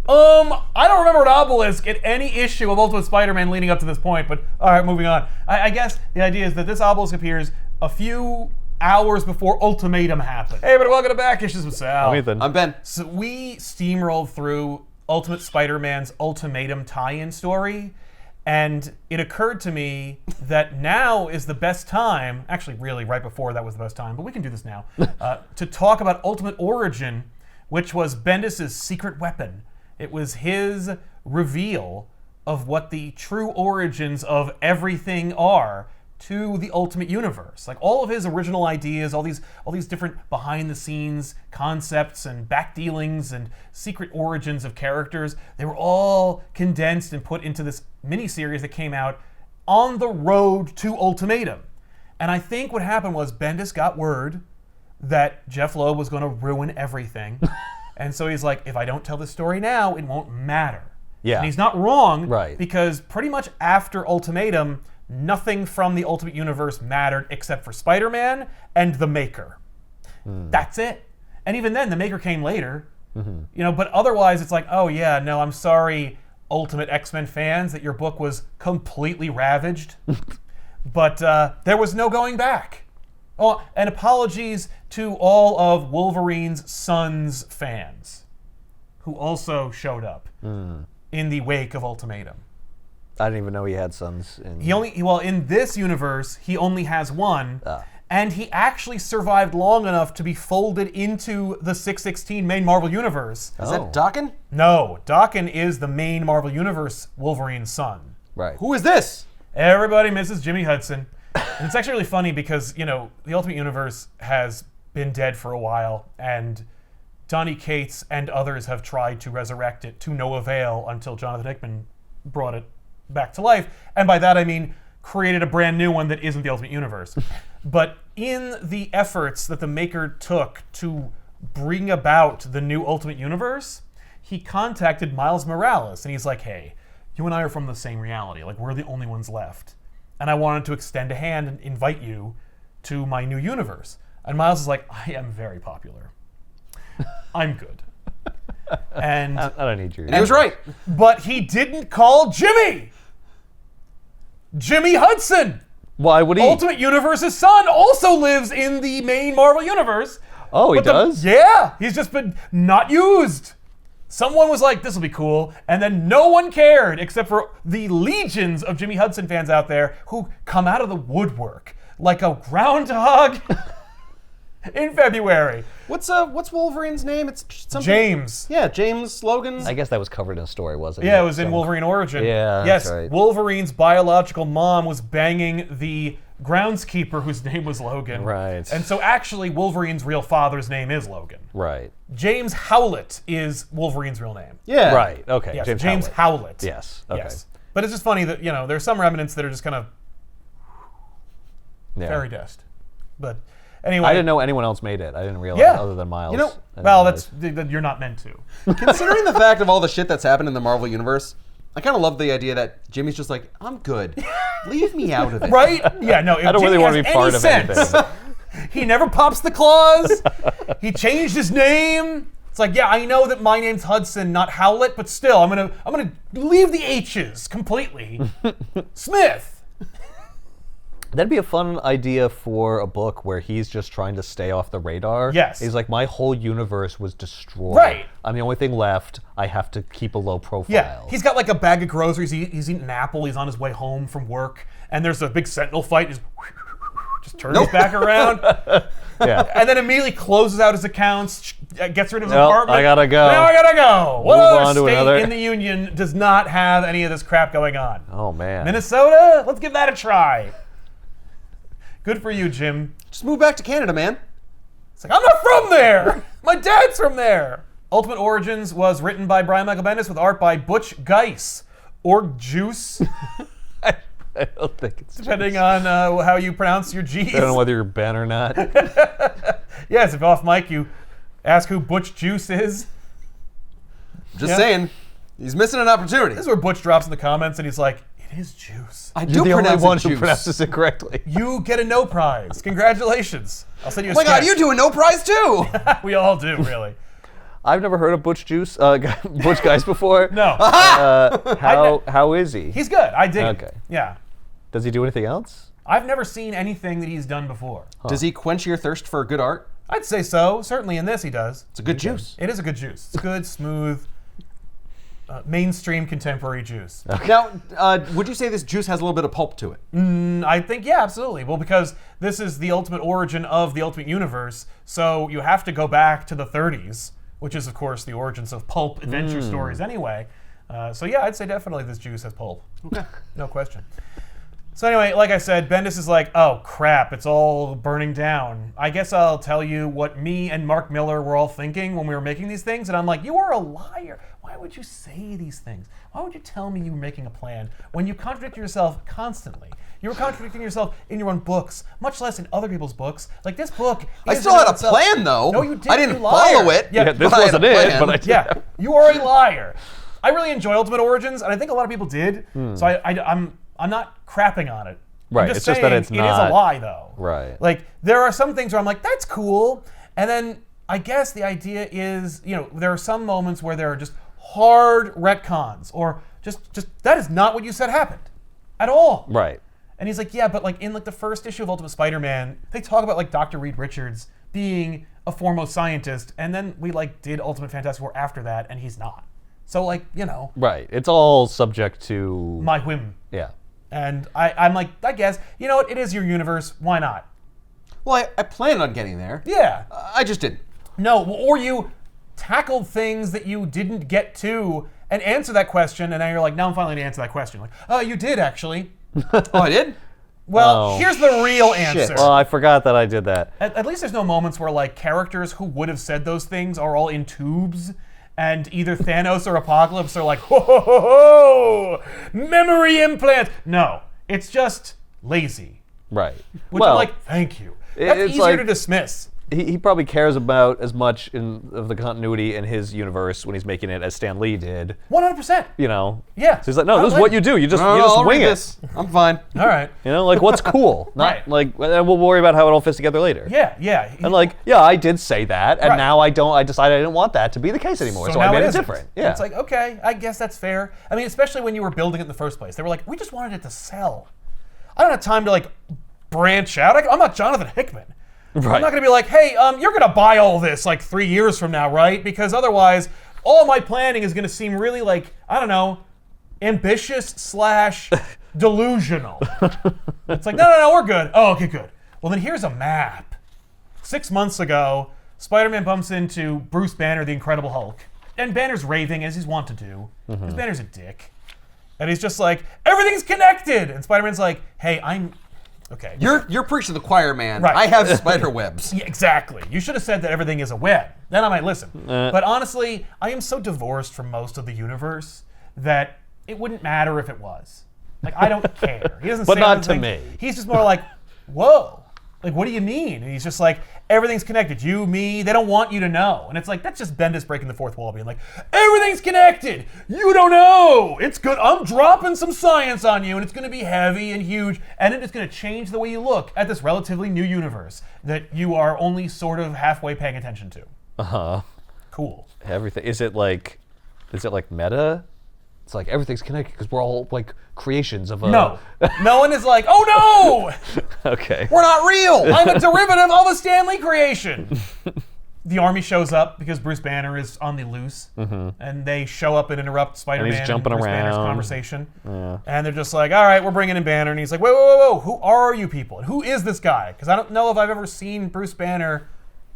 I don't remember an obelisk in any issue of Ultimate Spider-Man leading up to this point, but all right, moving on. I guess the idea is that this obelisk appears a few hours before Ultimatum happened. Hey, but welcome to Back Issues with Sal. I'm Ethan. I'm Ben. So we steamrolled through Ultimate Spider-Man's Ultimatum tie-in story, and it occurred to me that now is the best time, actually really right before that was the best time, but we can do this now, to talk about Ultimate Origin, which was Bendis' secret weapon. It was his reveal of what the true origins of everything are to the Ultimate Universe. Like all of his original ideas, all these different behind-the-scenes concepts and backdealings and secret origins of characters, they were all condensed and put into this miniseries that came out on the road to Ultimatum. And I think what happened was Bendis got word that Jeff Loeb was going to ruin everything. And so he's like, if I don't tell this story now, it won't matter. Yeah. And he's not wrong, Right. because pretty much after Ultimatum, nothing from the Ultimate Universe mattered except for Spider-Man and the Maker. That's it. And even then, the Maker came later. You know, but otherwise, it's like, oh yeah, no, I'm sorry, Ultimate X-Men fans, that your book was completely ravaged. But there was no going back. Oh, and apologies to all of Wolverine's Sons fans who also showed up in the wake of Ultimatum. I didn't even know he had sons. In this universe, he only has one, and he actually survived long enough to be folded into the 616 main Marvel Universe. Is that Daken? No, Daken is the main Marvel Universe Wolverine's son. Right. Who is this? Everybody misses Jimmy Hudson. And it's actually really funny because, you know, the Ultimate Universe has been dead for a while, and Donny Cates and others have tried to resurrect it to no avail until Jonathan Hickman brought it back to life. And by that I mean created a brand new one that isn't the Ultimate Universe. But in the efforts that the Maker took to bring about the new Ultimate Universe, he contacted Miles Morales, and he's like, hey, you and I are from the same reality. Like, we're the only ones left. And I wanted to extend a hand and invite you to my new universe. And Miles is like, I am very popular. I'm good. And I don't need your... And he was right. But he didn't call Jimmy! Jimmy Hudson! Why would he? Ultimate Universe's son also lives in the main Marvel Universe. Oh, he does? Yeah, he's just been not used. Someone was like, this will be cool, and then no one cared except for the legions of Jimmy Hudson fans out there who come out of the woodwork like a groundhog in February. What's Wolverine's name? It's something. James. Yeah, James Logan. I guess that was covered in a story, wasn't it? Yeah, it was in Wolverine Origin. Yeah, yes, that's right. Wolverine's biological mom was banging the groundskeeper whose name was Logan. Right. And so actually Wolverine's real father's name is Logan. Right. James Howlett is Wolverine's real name. Yeah. Right, okay. Yes, James Howlett. Yes, okay. Yes. But it's just funny that, you know, there's some remnants that are just kind of Yeah. fairy dust. But anyway. I didn't know anyone else made it. I didn't realize, Yeah. other than Miles. You know, I didn't Well, realize. you're not meant to. Considering the fact of all the shit that's happened in the Marvel Universe, I kind of love the idea that Jimmy's just like, I'm good. Leave me out of it. Right? Yeah, no. If I don't really Jimmy want to has be part any of sense, anything. he never pops the claws. He changed his name. It's like, yeah, I know that my name's Hudson, not Howlett, but still, I'm gonna leave the H's completely. Smith. That'd be a fun idea for a book where he's just trying to stay off the radar. Yes. He's like, my whole universe was destroyed. Right. I'm the only thing left. I have to keep a low profile. Yeah, he's got like a bag of groceries. He's eating an apple. He's on his way home from work, and there's a big Sentinel fight. He's just turns his back around. Yeah. And then immediately closes out his accounts, gets rid of his Well, apartment. I gotta go. Now I gotta go. What Move other on to state another. in the Union does not have any of this crap going on? Oh, man. Minnesota? Let's give that a try. Good for you, Jim. Just move back to Canada, man. It's like, I'm not from there. My dad's from there. Ultimate Origins was written by Brian Michael Bendis with art by Butch Geis. Or Juice, I don't think it's depending on how you pronounce your G's. I don't know whether you're Ben or not. Yes, if off mic you ask who Butch Juice is. Just saying, he's missing an opportunity. This is where Butch drops in the comments and he's like, it is Juice. I You're do the only pronounce one it who juice. pronounces it correctly. You get a no prize. Congratulations. I'll send you a Oh my god, sketch. you do a no prize too! We all do, really. I've never heard of Butch Guys before. No. How is he? He's good. I dig him. Okay. Yeah. Does he do anything else? I've never seen anything that he's done before. Does he quench your thirst for good art? I'd say so. Certainly in this he does. It's a good juice. It is a good juice. It's good, smooth, mainstream contemporary juice. Now, would you say this juice has a little bit of pulp to it? I think, yeah, absolutely. Well, because this is the ultimate origin of the Ultimate Universe, so you have to go back to the 30s, which is, of course, the origins of pulp adventure stories anyway. So yeah, I'd say definitely this juice has pulp. Okay. No question. So anyway, like I said, Bendis is like, oh crap, it's all burning down. I guess I'll tell you what me and Mark Miller were all thinking when we were making these things. And I'm like, you are a liar. Why would you say these things? Why would you tell me you were making a plan when you contradict yourself constantly? You were contradicting yourself in your own books, much less in other people's books. Like this book. I still had a plan, though. No, you didn't. I didn't you liar. follow it. Yeah, this but I had wasn't a it. plan. But yeah, you are a liar. I really enjoy Ultimate Origins, and I think a lot of people did. So I'm not crapping on it. Right, I'm it's just that saying it's it is not- a lie, though. Right. Like, there are some things where I'm like, that's cool. And then I guess the idea is, there are some moments where there are just hard retcons, or just that is not what you said happened at all. Right. And he's like, yeah, but like in like the first issue of Ultimate Spider-Man, they talk about like Dr. Reed Richards being a foremost scientist, and then we like did Ultimate Fantastic Four after that, and he's not. So like, Right. It's all subject to... my whim. Yeah. And I'm like, I guess, you know what? It is your universe. Why not? Well, I planned on getting there. Yeah. I just didn't. No, or you tackled things that you didn't get to and answer that question, and now you're like, now I'm finally going to answer that question. Like, oh, you did actually. Oh, I did? Well, Oh, here's the real answer. Well, I forgot that I did that. At least there's no moments where like characters who would have said those things are all in tubes, and either Thanos or Apocalypse are like, ho ho ho ho, memory implant. No, it's just lazy. Right. Which I'm like, thank you. That's it's easier like- to dismiss. He probably cares about as much of the continuity in his universe when he's making it as Stan Lee did. 100%. So Yeah. he's like, no, I this is like what it. you do. You just No, you just I'll wing read it. this. I'm fine. All right. Like what's cool? Not Right. like and we'll worry about how it all fits together later. Yeah, yeah. And like, yeah, I did say that, and Right. now I decided I didn't want that to be the case anymore, so I now made it isn't. different. Yeah. It's like, okay, I guess that's fair. I mean, especially when you were building it in the first place. They were like, we just wanted it to sell. I don't have time to like branch out. I'm not Jonathan Hickman. Right. I'm not going to be like, hey, you're going to buy all this like 3 years from now, right? Because otherwise, all my planning is going to seem really like, I don't know, ambitious / delusional. It's like, no, we're good. Oh, okay, good. Well, then here's a map. 6 months ago, Spider-Man bumps into Bruce Banner, the Incredible Hulk. And Banner's raving, as he's wont to do. Because Banner's a dick. And he's just like, everything's connected! And Spider-Man's like, hey, okay. You're preaching to the choir, man. Right. I have spider webs. Yeah, exactly. You should have said that everything is a web. Then I might listen. But honestly, I am so divorced from most of the universe that it wouldn't matter if it was. Like, I don't care. He doesn't But say not to anything. me. He's just more like, whoa. Like, what do you mean? And he's just like, everything's connected. You, me, they don't want you to know. And it's like, that's just Bendis breaking the fourth wall, being like, everything's connected. You don't know. It's good. I'm dropping some science on you, and it's going to be heavy and huge, and it is going to change the way you look at this relatively new universe that you are only sort of halfway paying attention to. Uh-huh. Cool. Everything. Is it like meta? It's like everything's connected because we're all like creations of a... No. No one is like, oh no! Okay. We're not real. I'm a derivative of a Stan Lee creation. The army shows up because Bruce Banner is on the loose, and they show up and interrupt Spider-Man and jumping Bruce Banner's around. conversation. Yeah. And they're just like, all right, we're bringing in Banner. And he's like, whoa, who are you people? And who is this guy? Because I don't know if I've ever seen Bruce Banner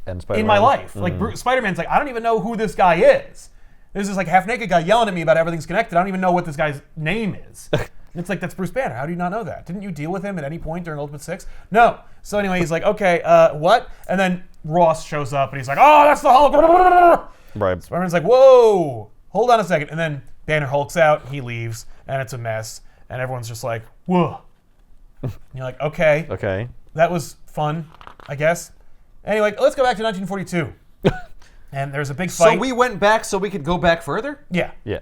And Spider-Man. in my life. Like, Spider-Man's like, I don't even know who this guy is. There's this like half-naked guy yelling at me about everything's connected. I don't even know what this guy's name is. And it's like, that's Bruce Banner. How do you not know that? Didn't you deal with him at any point during Ultimate 6? No. So anyway, he's like, okay, what? And then Ross shows up and he's like, oh, that's the Hulk. Right. Spider-Man's like, whoa, hold on a second. And then Banner hulks out, he leaves, and it's a mess. And everyone's just like, whoa. And you're like, okay, Okay. that was fun, I guess. Anyway, let's go back to 1942. And there's a big fight. So we went back so we could go back further? Yeah. Yeah.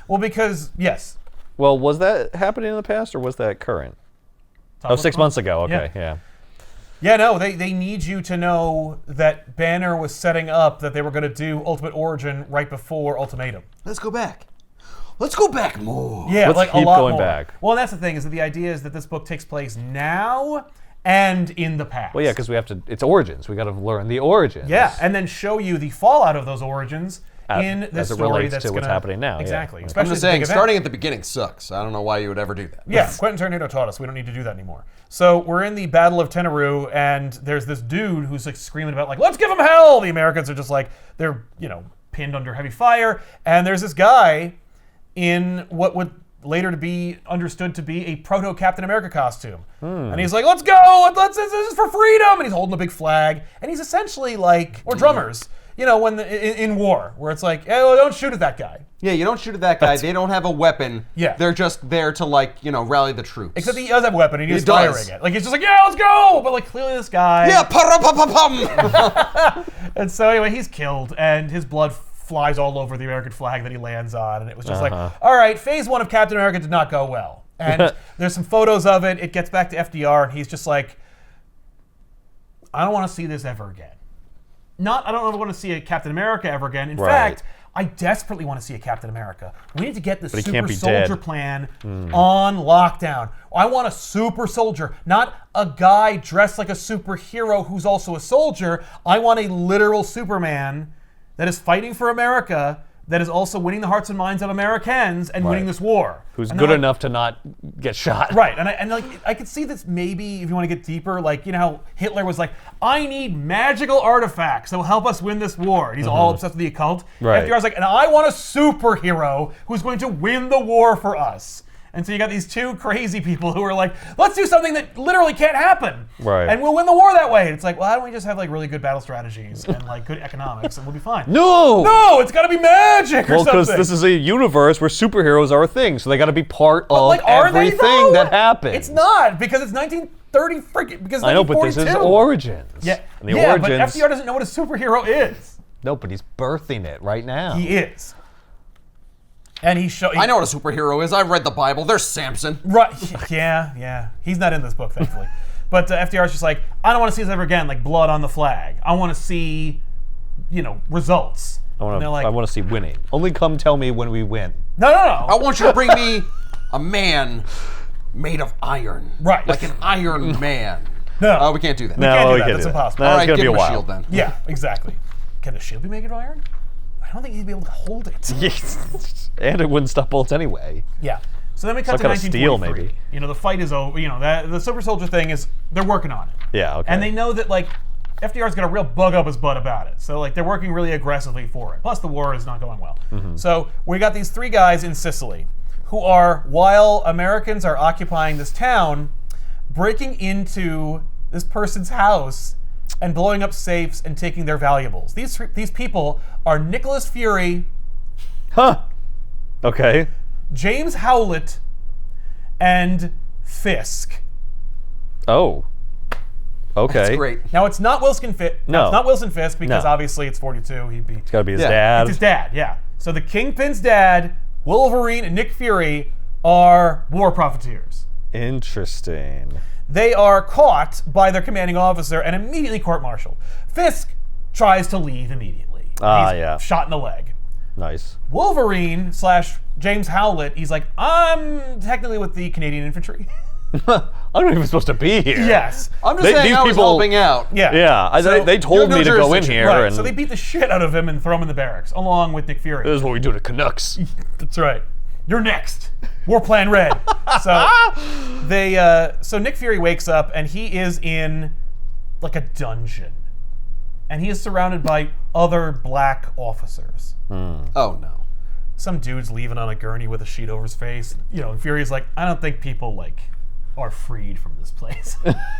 Well, because, yes. Well, was that happening in the past or was that current? Top Oh, of 6 the months ago. Okay. Yeah. Yeah. Yeah, no, they need you to know that Banner was setting up that they were going to do Ultimate Origin right before Ultimatum. Let's go back. Let's go back more. Yeah, Let's like keep a lot going more. back. Well, that's the thing, is that the idea is that this book takes place now and in the past. Well, yeah, because we have to. It's origins. We got to learn the origins. Yeah, and then show you the fallout of those origins in this as it story relates that's to what's gonna, happening now. Exactly. Yeah. Especially I'm just the big saying, event. starting at the beginning sucks. I don't know why you would ever do that. Yeah, Quentin Tarantino taught us we don't need to do that anymore. So we're in the Battle of Tenaru, and there's this dude who's like screaming about like, let's give him hell! The Americans are just like, they're, pinned under heavy fire, and there's this guy in what would later to be understood to be a proto-Captain America costume. And he's like, let's go! This is for freedom! And he's holding a big flag, and he's essentially like, or drummers, when in war, where it's like, oh, don't shoot at that guy. Yeah, you don't shoot at that guy. They don't have a weapon. Yeah. They're just there to rally the troops. Except he does have a weapon, and he's He does. firing it. Like, he's just like, yeah, let's go! But like, clearly this guy... Yeah, pa-ra-pa-pa-pum! And so anyway, he's killed, and his blood flies all over the American flag that he lands on, and it was just like, all right, phase 1 of Captain America did not go well. And there's some photos of it. It gets back to FDR, and he's just like, I don't want to see this ever again. I don't ever want to see a Captain America ever again. In fact, I desperately want to see a Captain America. We need to get the he super can't be soldier dead. plan on lockdown. I want a super soldier, not a guy dressed like a superhero who's also a soldier. I want a literal Superman that is fighting for America, that is also winning the hearts and minds of Americans and winning this war. Who's And good then, enough to not get shot. Right, and I could see this maybe if you want to get deeper, like how Hitler was like, I need magical artifacts that will help us win this war. And he's all obsessed with the occult. Right. FDR's like, and I want a superhero who's going to win the war for us. And so you got these two crazy people who are like, let's do something that literally can't happen. Right. And we'll win the war that way. And it's like, well, how don't we just have like really good battle strategies and like good economics and we'll be fine. No, it's got to be magic or Well, because something. this is a universe where superheroes are a thing, so they got to be part But, of like, are they, everything though? that happens. It's not, because it's 1930 freaking, because I know, but this is 1942. origins. Yeah, And the origins. but FDR doesn't know what a superhero is. No, but he's birthing it right now. He is. And I know what a superhero is. I've read the Bible. There's Samson. Right, yeah. He's not in this book, thankfully. But FDR's just like, I don't want to see this ever again, like blood on the flag. I want to see, results. And they're like, I want to see winning. Only come tell me when we win. no. I want you to bring me a man made of iron. Right. Like an Iron Man. No. We can't do that. No, can't do we that. can't That's do that. impossible. No, All it's right, gonna give be a him a while. shield then. Yeah, exactly. Can the shield be made of iron? I don't think he'd be able to hold it. Yes. And it wouldn't stop bullets anyway. Yeah. So then we cut Some to kind of steel, 1943. maybe. The fight is over. The super soldier thing is, they're working on it. Yeah, okay. And they know that, like, FDR's got a real bug up his butt about it. So, like, they're working really aggressively for it. Plus, the war is not going well. So we got these 3 guys in Sicily who are, while Americans are occupying this town, breaking into this person's house and blowing up safes and taking their valuables. These people are Nicholas Fury, Huh. Okay. James Howlett, and Fisk. Oh. Okay. That's great. Now it's not Wilson Fisk. No. It's not Wilson Fisk because No. obviously it's 42. He'd be. It's got to be his Yeah. dad. It's his dad. Yeah. So the Kingpin's dad, Wolverine, and Nick Fury are war profiteers. Interesting. They are caught by their commanding officer and immediately court-martialed. Fisk tries to leave immediately. Ah, He's yeah. shot in the leg. Nice. Wolverine / James Howlett, he's like, I'm technically with the Canadian Infantry. I'm not even supposed to be here. Yes. I'm just They- saying these I was people- helping out. Yeah. Yeah. So- They you told have no me to go in jurisdiction. here, Right. and So they beat the shit out of him and throw him in the barracks, along with Nick Fury. this is what we do to Canucks. That's right. You're next. War Plan Red. So Nick Fury wakes up and he is in like a dungeon. And he is surrounded by other black officers. Oh no. Some dude's leaving on a gurney with a sheet over his face. And Fury's like, I don't think people are freed from this place.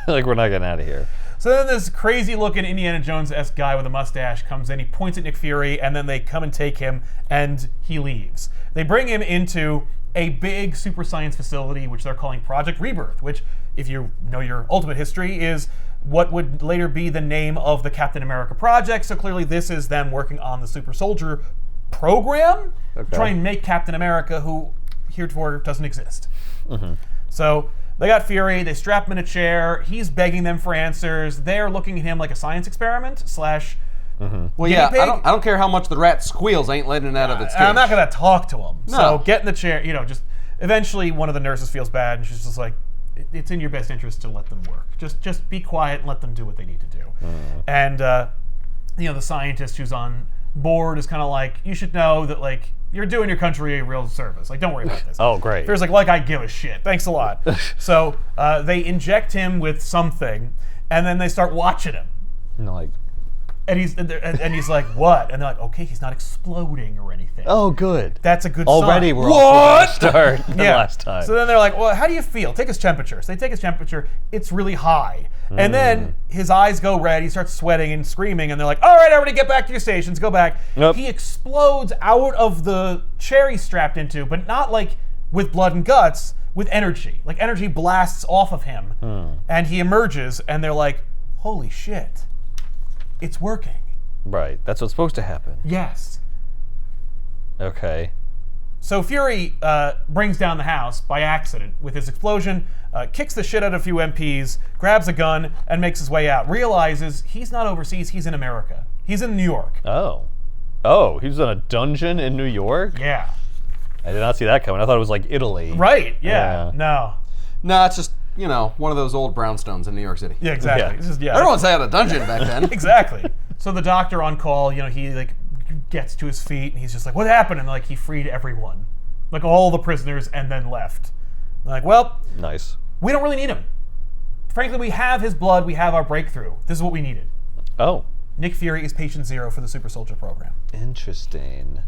Like, we're not getting out of here. So then this crazy looking Indiana Jones-esque guy with a mustache comes in, he points at Nick Fury, and then they come and take him, and he leaves. They bring him into a big super science facility, which they're calling Project Rebirth, which, if you know your Ultimate history, is what would later be the name of the Captain America project. So clearly this is them working on the super soldier program, to try and make Captain America, who heretofore doesn't exist. So they got Fury. They strap him in a chair. He's begging them for answers. They're looking at him like a science experiment / Well, yeah, I don't care how much the rat squeals. I ain't letting it out of its cage. I'm not gonna talk to him. No. So get in the chair. Just eventually one of the nurses feels bad, and she's just like, "It's in your best interest to let them work. Just be quiet and let them do what they need to do." And the scientist who's on board is kind of like, "You should know that like you're doing your country a real service. Like, don't worry about this." Oh, great. Fear's like I give a shit. Thanks a lot. So they inject him with something, and then they start watching him. Like, And he's like, what? And they're like, okay, he's not exploding or anything. oh, good. That's a good Already sign. we're off to a start the last time. So then they're like, well, how do you feel? Take his temperature. So they take his temperature. It's really high. And then his eyes go red. He starts sweating and screaming. And they're like, all right, everybody get back to your stations. Go back. Nope. He explodes out of the chair he's strapped into, but not like with blood and guts, with energy. Like energy blasts off of him. And he emerges. And they're like, holy shit. It's working. Right. That's what's supposed to happen. Yes. Okay. So Fury brings down the house by accident with his explosion, kicks the shit out of a few MPs, grabs a gun, and makes his way out. Realizes he's not overseas, he's in America. He's in New York. Oh. Oh, he was in a dungeon in New York? Yeah. I did not see that coming. I thought it was like Italy. Right, yeah. Yeah. No. Nah, it's just, one of those old brownstones in New York City. Yeah, exactly. Yeah. It's just, Everyone had a dungeon back then. Exactly. So the doctor on call, he like gets to his feet and he's just like, what happened? And like he freed everyone. Like all the prisoners and then left. They're like, well, Nice. we don't really need him. Frankly, we have his blood, we have our breakthrough. This is what we needed. Oh. Nick Fury is patient zero for the Super Soldier program. Interesting.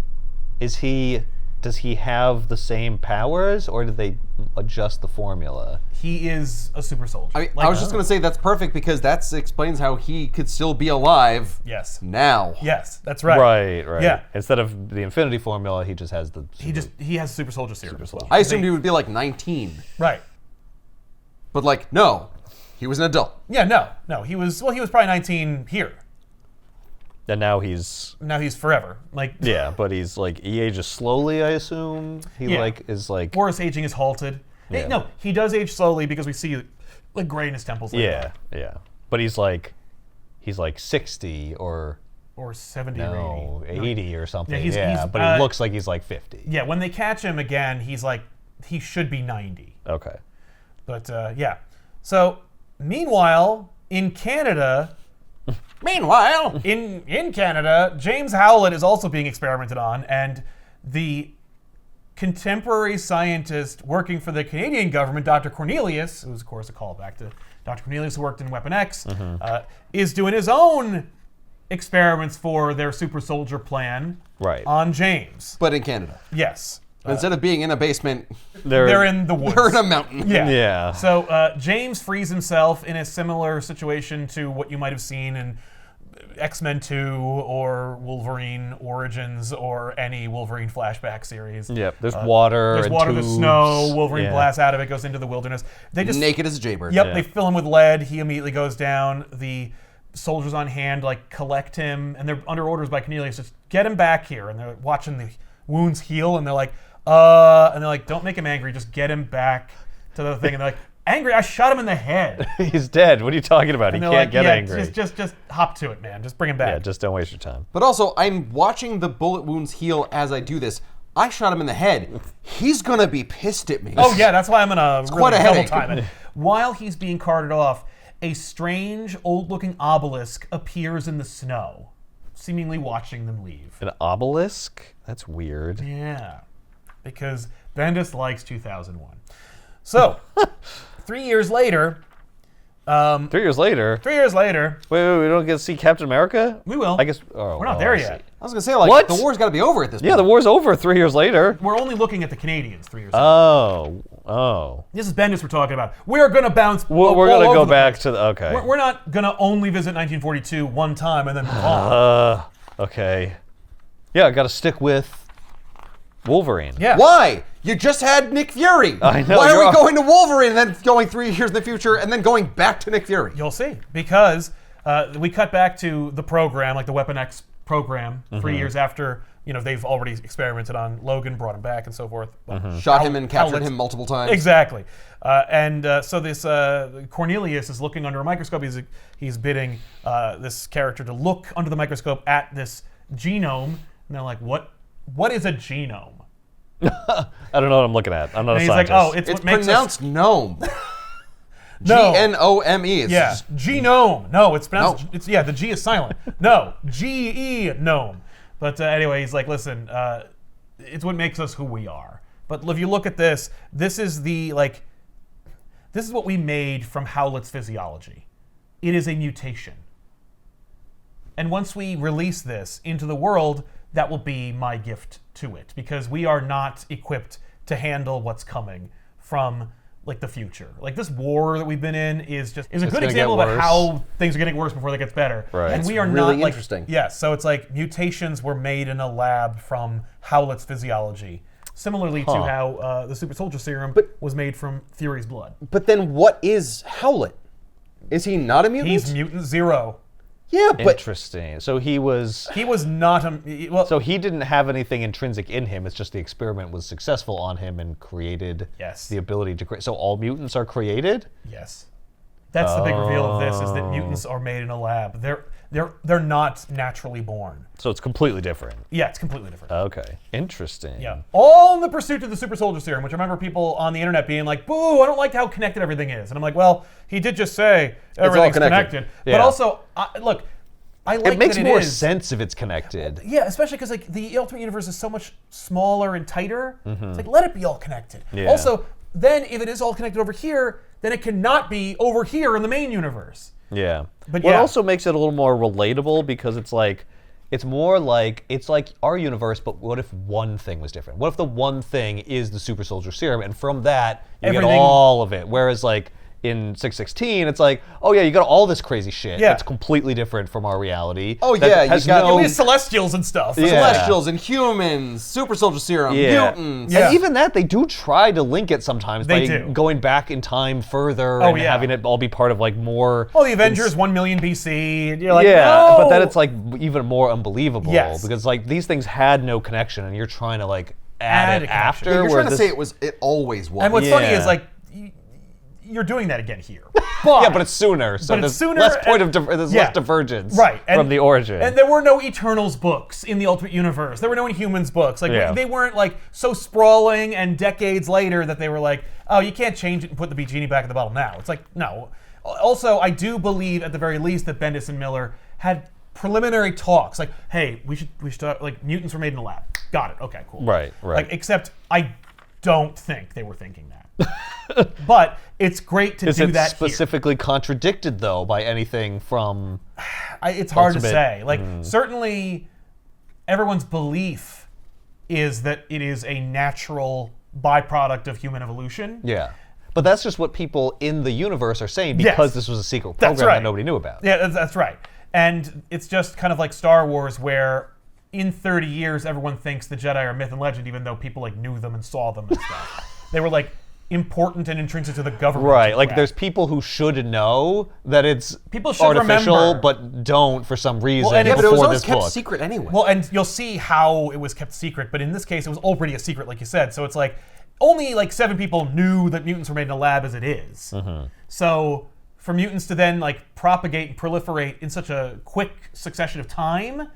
Does he have the same powers, or did they adjust the formula? He is a super soldier. I was just going to say that's perfect because that explains how he could still be alive Yes. now. Yes, that's right. Right. Yeah. Instead of the Infinity Formula, he just has the... He has super soldier serum as well. I assumed he would be like 19. Right. But no, he was an adult. Yeah, no. He was probably 19 here. And now he's... Now he's forever. Like Yeah, but he's like, he ages slowly, I assume. He Yeah. is like... Forest aging is halted. Yeah. No, he does age slowly because we see like gray in his temples later. Yeah. But he's like 60 or 70 no, or 80. 80 or something. Yeah, he's- but he looks like he's like 50. Yeah, when they catch him again, he's like, he should be 90. Okay. But yeah. So meanwhile, in Canada... Meanwhile, In Canada, James Howlett is also being experimented on, and the contemporary scientist working for the Canadian government, Dr. Cornelius, who's of course a callback to Dr. Cornelius who worked in Weapon X, is doing his own experiments for their super soldier plan Right. on James. but in Canada. Yes. Instead of being in a basement, They're in the woods. they're in a mountain. Yeah. So James frees himself in a similar situation to what you might have seen in X-Men 2 or Wolverine Origins or any Wolverine flashback series. Yep. There's water. There's and water, there's tubes. snow. Wolverine Yeah. blasts out of it, goes into the wilderness. They just Naked as a jaybird. Yep, Yeah. they fill him with lead. He immediately goes down. The soldiers on hand like collect him, and they're under orders by Cornelius. Just get him back here, and they're watching the wounds heal, and they're like, don't make him angry. Just get him back to the thing, and they're like, angry? I shot him in the head. He's dead. What are you talking about? And He they're can't like, get yeah, angry. Just hop to it, man. Just bring him back. Yeah, just don't waste your time. But also, I'm watching the bullet wounds heal as I do this. I shot him in the head. He's gonna be pissed at me. Oh yeah, that's why I'm gonna really quite a double headache. time it. While he's being carted off, a strange, old-looking obelisk appears in the snow, seemingly watching them leave. An obelisk? That's weird. Yeah, because Bendis likes 2001. So, 3 years later. 3 years later. 3 years later. Wait, we don't get to see Captain America? We will. I guess. Oh, We're not there I yet. see. I was gonna say, What? the war's got to be over at this point. Yeah, the war's over 3 years later. We're only looking at the Canadians 3 years later. Oh. This is Bendis we're talking about. We're going to bounce. We're all going to over go the back place. to the. Okay. We're not going to only visit 1942 one time and then move on. Okay. Yeah, I got to stick with Wolverine. Yeah. Why? You just had Nick Fury. I know, Why are you're we off. going to Wolverine and then going 3 years in the future and then going back to Nick Fury? You'll see. Because we cut back to the program, like the Weapon X program, 3 years after they've already experimented on Logan, brought him back, and so forth. Shot him and captured him multiple times. Exactly. So this Cornelius is looking under a microscope. He's bidding this character to look under the microscope at this genome, and they're like, "What is a genome?" I don't know what I'm looking at. I'm not a And he's scientist. like, "Oh, it's It's what makes pronounced gnome. No. G-N-O-M-E. It's Yeah, just- genome. No, it's pronounced. No. It's the G is silent. No, G-E gnome. But anyway, he's like, listen, it's what makes us who we are. But if you look at this, this is what we made from Howlett's physiology. It is a mutation. And once we release this into the world, that will be my gift to it, because we are not equipped to handle what's coming from the future. This war that we've been in is a good gonna example get of worse. how things are getting worse before they get better. Right. And It's we are really not interesting. Yes, so it's like mutations were made in a lab from Howlett's physiology, similarly to how the super soldier serum was made from Fury's blood. But then what is Howlett? Is he not a mutant? He's mutant zero. Yeah, but Interesting. So he was. He was not a So he didn't have anything intrinsic in him. It's just the experiment was successful on him and created Yes. the ability to create. So all mutants are created. Yes. That's the big reveal of this, is that mutants are made in a lab. They're not naturally born. So it's completely different. Yeah, it's completely different. Okay. Interesting. Yeah. All in the pursuit of the super soldier serum, which I remember people on the internet being like, boo, I don't like how connected everything is. And I'm like, well, he did just say everything's connected. connected. Yeah. But also, look, I like It makes that more is. sense if it's connected. Yeah, especially because the Ultimate Universe is so much smaller and tighter. It's like, let it be all connected. Yeah. Also, then if it is all connected over here, then it cannot be over here in the main universe. Yeah. But what yeah. also makes it a little more relatable because it's like our universe, but what if one thing was different? What if the one thing is the super soldier serum, and from that you get Everything- all of it? Whereas in 616, it's like, oh yeah, you got all this crazy shit. Yeah. It's completely different from our reality. Oh, that yeah, has you got- no- We have Celestials and stuff. Yeah. Celestials and humans, super soldier serum, Yeah. mutants. Yeah. And even that, they do try to link it sometimes They by do. going back in time further Oh, and yeah. having it all be part of more. Oh, the Avengers 1 million BC. And you're like, yeah, no! but then it's even more unbelievable Yes. because these things had no connection, and you're trying to add Add it a connection. after. You're where trying to this- say it always was. And what's funny is Yeah. you're doing that again here. But, yeah, but it's sooner, so but it's there's sooner less point and- of there's yeah. less divergence right from the origin. And there were no Eternals books in the Ultimate Universe. There were no Inhumans books. Yeah. They weren't so sprawling and decades later that they were like, oh, you can't change it and put the genie back in the bottle now. It's like, no. Also, I do believe at the very least that Bendis and Miller had preliminary talks. Like, hey, we should talk, mutants were made in a lab. Got it. Okay, cool. Right. Except I don't think they were thinking that. But it's great to Is do it that here. specifically contradicted though by anything from? It's hard to Ultimate. say. Certainly, everyone's belief is that it is a natural byproduct of human evolution. Yeah. But that's just what people in the universe are saying Yes. because this was a secret That's program right. that nobody knew about. Yeah, that's right. And it's just kind of like Star Wars, where in 30 years, everyone thinks the Jedi are myth and legend, even though people knew them and saw them and stuff. They were important and intrinsic to the government. Right, and crap. there's people who should know that it's People should artificial, remember. but don't for some reason and yeah, but it before was always this kept book. secret anyway. Well, and you'll see how it was kept secret, but in this case, it was already a secret, like you said. So it's only 7 people knew that mutants were made in a lab as it is. Mm-hmm. So for mutants to then propagate and proliferate in such a quick succession of time,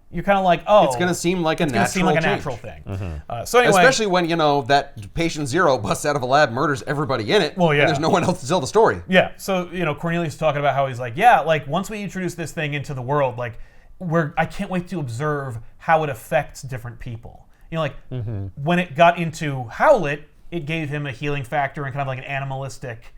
you're kind of like, oh, it's going to seem like a it's gonna natural seem like a change. natural thing. Mm-hmm. So anyway, Especially when, that patient zero busts out of a lab, murders everybody in it, Well, yeah. and there's no one else to tell the story. yeah. So Cornelius is talking about how he's like, yeah, once we introduce this thing into the world, I can't wait to observe how it affects different people. When it got into Howlett, it gave him a healing factor and kind of an animalistic,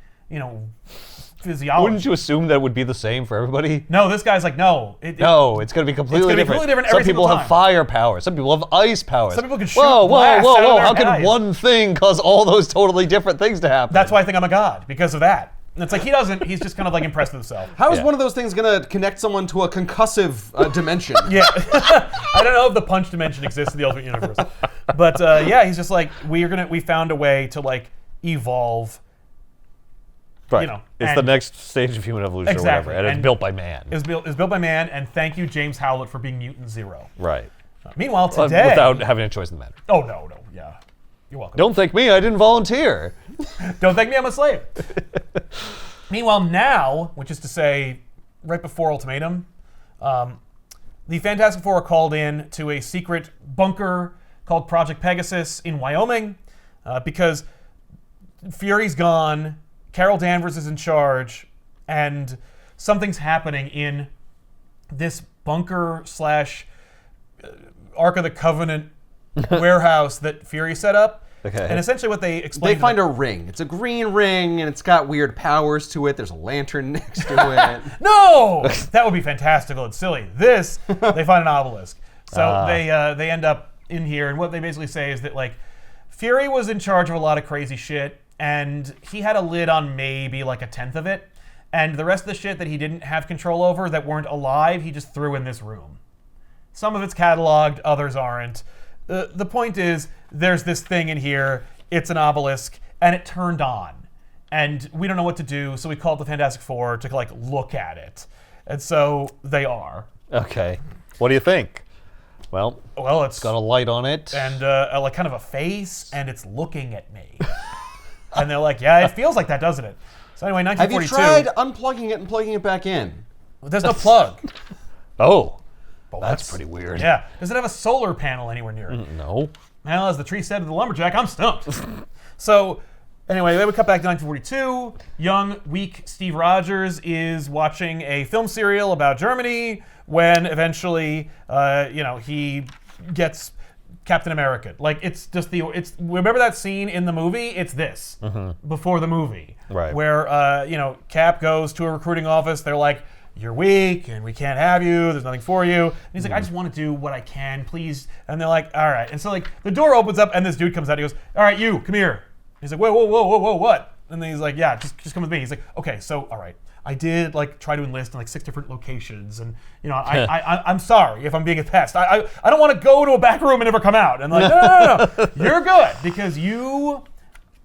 physiology. Wouldn't you assume that would be the same for everybody? No, this guy's like, no. No, it's going to be completely gonna be different. completely different Some every people single have time. fire power. Some people have ice power. Some people can shoot Whoa, blasts out of their How can eyes. one thing cause all those totally different things to happen? That's why I think I'm a god, because of that. And it's he doesn't, he's just kind of impressed with himself. How is Yeah. one of those things going to connect someone to a concussive dimension? Yeah. I don't know if the punch dimension exists in the Ultimate Universe. But yeah, he's just we found a way to evolve. Right. It's the and- next stage of human evolution Exactly. or whatever, and it's And built by man. It was built by man, and thank you, James Howlett, for being Mutant Zero. Right. Meanwhile, today... Without having a choice in the matter. Oh, no, yeah. You're welcome. Don't thank me, I didn't volunteer. Don't thank me, I'm a slave. Meanwhile, now, which is to say, right before Ultimatum, the Fantastic Four are called in to a secret bunker called Project Pegasus in Wyoming because Fury's gone, Carol Danvers is in charge, and something's happening in this bunker / Ark of the Covenant warehouse that Fury set up. Okay. And essentially what they explain... They find a ring. It's a green ring, and it's got weird powers to it. There's a lantern next to it. No! That would be fantastical and silly. This, they find an obelisk. So they end up in here, and what they basically say is that, like, Fury was in charge of a lot of crazy shit, and he had a lid on maybe like 1/10 of it, and the rest of the shit that he didn't have control over that weren't alive, he just threw in this room. Some of it's cataloged, others aren't. The point is, there's this thing in here, it's an obelisk, and it turned on. And we don't know what to do, so we called the Fantastic Four to, like, look at it. And so they are. Okay. What do you think? Well, it's got a light on it. and like kind of a face, and it's looking at me. And they're like, yeah, it feels like that, doesn't it? So anyway, Have you 1942. tried unplugging it and plugging it back in? There's no plug. Oh, Well, that's pretty weird. Yeah. Does it have a solar panel anywhere near it? No. Well, as the tree said to the lumberjack, I'm stumped. So, anyway, they would cut back to 1942. Young, weak Steve Rogers is watching a film serial about Germany when eventually, he gets Captain America. Like, it's just remember that scene in the movie? It's this before the movie. Right. Where, Cap goes to a recruiting office. They're like, you're weak and we can't have you. There's nothing for you. And he's like, I just want to do what I can, please. And they're like, all right. And so, like, the door opens up and this dude comes out. He goes, all right, you, come here. He's like, whoa, what? And then he's like, yeah, just come with me. He's like, okay, so, all right. I did, like, try to enlist in, like, 6 different locations. And, I'm sorry if I'm being a pest. I don't want to go to a back room and never come out. And like, no. You're good because you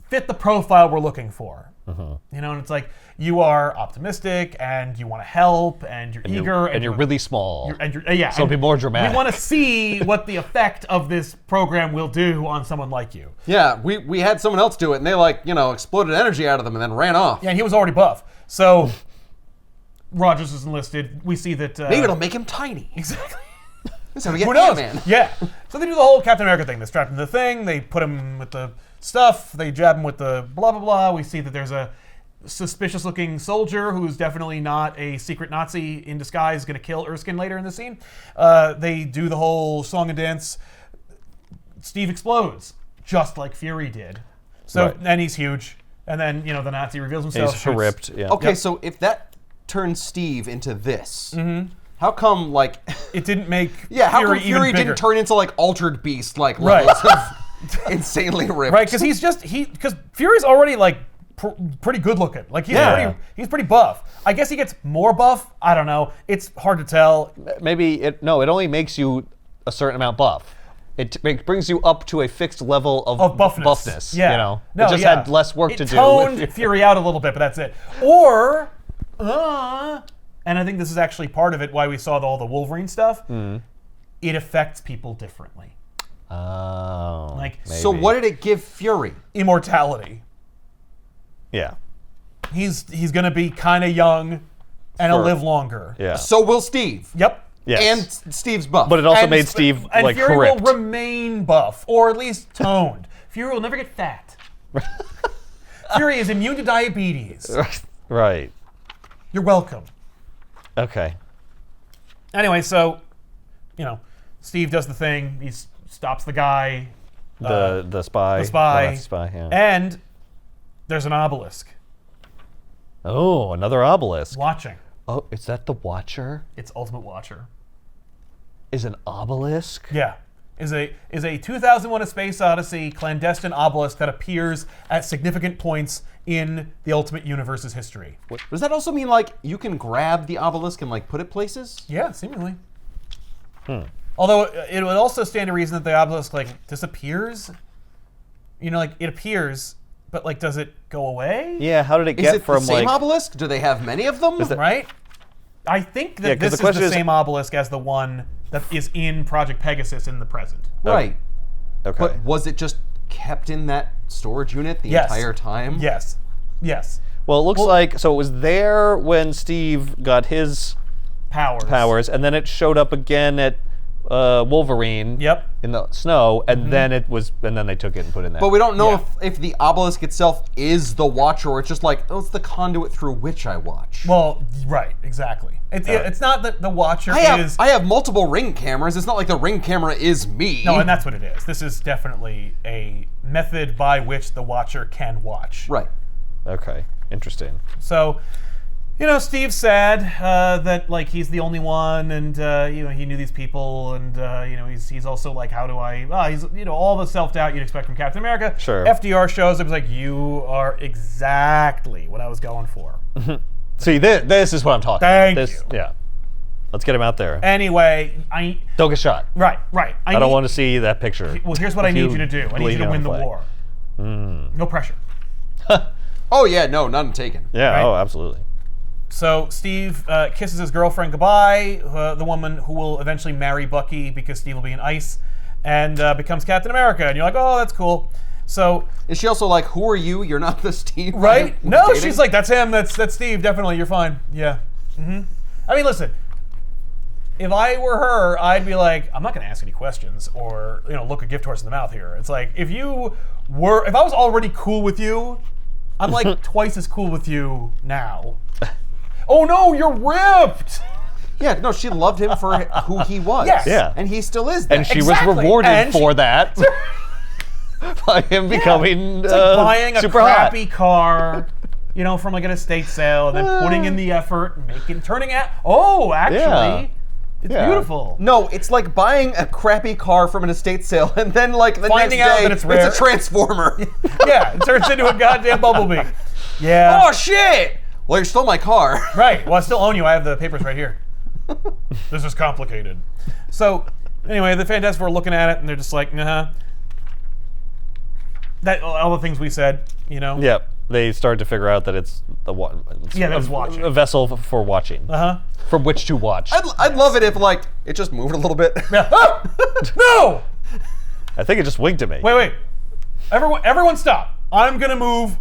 fit the profile we're looking for. And it's like, you are optimistic and you want to help and you're eager and you're really small. So it'll be more dramatic. We want to see what the effect of this program will do on someone like you. Yeah, we had someone else do it, and they exploded energy out of them and then ran off. Yeah, and he was already buff. So Rogers is enlisted. We see that maybe it'll make him tiny. Exactly. That's how we get Who knows? Ant-Man. Yeah. So they do the whole Captain America thing. They strap him to the thing. They put him with the stuff. They jab him with the blah blah blah. We see that there's a suspicious-looking soldier who's definitely not a secret Nazi in disguise, going to kill Erskine later in the scene. They do the whole song and dance. Steve explodes, just like Fury did. So, Right. And he's huge. And then, the Nazi reveals himself. He's ripped. Yeah. Okay, Yep. so if that turns Steve into this, how come, like... It didn't make how Fury come Fury even bigger. didn't turn into, like, Altered Beast, like, Right. levels of insanely ripped? Right, because because Fury's already, like, pretty good looking. Like, he's pretty buff. I guess he gets more buff. I don't know. It's hard to tell. Maybe it only makes you a certain amount buff. It brings you up to a fixed level of buffness. Yeah. No, it just had less work to do. It toned Fury out a little bit, but that's it. Or, and I think this is actually part of it, why we saw all the Wolverine stuff, it affects people differently. Oh. Like, maybe. So what did it give Fury? Immortality. Yeah. He's going to be kind of young and he'll live longer. Yeah. So will Steve. Yep. Yes. And Steve's buff. But it also And made Steve and like Fury ripped. will remain buff, or at least toned. Fury will never get fat. Fury is immune to diabetes. Right. You're welcome. Okay. Anyway, so, Steve does the thing. He stops the guy. The spy. The spy. The spy. Yeah. And there's an obelisk Oh, another obelisk. watching. Oh, is that the Watcher? It's Ultimate Watcher. Is an obelisk? Yeah. Is a 2001 A Space Odyssey clandestine obelisk that appears at significant points in the Ultimate Universe's history. Does that also mean, like, you can grab the obelisk and, like, put it places? Yeah, seemingly. Although it would also stand to reason that the obelisk, like, disappears. Like, it appears, but, like, does it go away? Yeah. How did it Is get it from the same like? obelisk? Do they have many of them? Is that- Right? I think that 'cause this the is question the is- same obelisk as the one that is in Project Pegasus in the present. Right. Okay. But was it just kept in that storage unit the Yes. entire time? Yes. Yes. Well, it looks like so it was there when Steve got his powers, and then it showed up again at Wolverine. Yep. In the snow, and then then they took it and put it in there. But we don't know Yeah. if the obelisk itself is the Watcher, or it's just like, oh, it's the conduit through which I watch. Well, right, exactly. It's not that the Watcher is... I have multiple ring cameras. It's not like the ring camera is me. No, and that's what it is. This is definitely a method by which the Watcher can watch. Right. Okay, interesting. So, Steve's sad that like he's the only one, and he knew these people, and he's also like, how do I? He's all the self-doubt you'd expect from Captain America. Sure. FDR shows up, he's like, you are exactly what I was going for. See, this is what I'm talking Thank about. you. Yeah. Let's get him out there. Anyway, Don't get shot. right. I don't want to see that picture. Well, here's what I need you to do. I need you to win the war. No pressure. Oh yeah, no, none taken. Yeah. Right? Oh, absolutely. So Steve kisses his girlfriend goodbye, the woman who will eventually marry Bucky because Steve will be in ice, and becomes Captain America. And you're like, oh, that's cool. So Is she also like, who are you? You're not the Steve. right? I'm No, dating? she's like, that's him. That's Steve. Definitely, you're fine. Yeah. I mean, listen. If I were her, I'd be like, I'm not going to ask any questions or look a gift horse in the mouth here. It's like if I was already cool with you, I'm like twice as cool with you now. Oh no, you're ripped. Yeah, no, she loved him for who he was. Yes. Yeah. And he still is that. And she Exactly. was rewarded And for that by him becoming It's like buying a super crappy car, from like an estate sale, and then putting in the effort, turning out. Oh, actually, Yeah. it's Yeah. beautiful. No, it's like buying a crappy car from an estate sale and then like the Finding next out day, that it's rare. a transformer. Yeah, it turns into a goddamn bumblebee. Yeah. Oh shit! Well, you stole my car. Right. Well, I still own you. I have the papers right here. This is complicated. So, anyway, the Fantastic Four are looking at it, and they're just like, that all the things we said, Yep. They started to figure out that it's that's watching. a vessel for watching, from which to watch. I'd love it if like it just moved a little bit. No! I think it just winked at me. Wait. Everyone stop. I'm gonna move.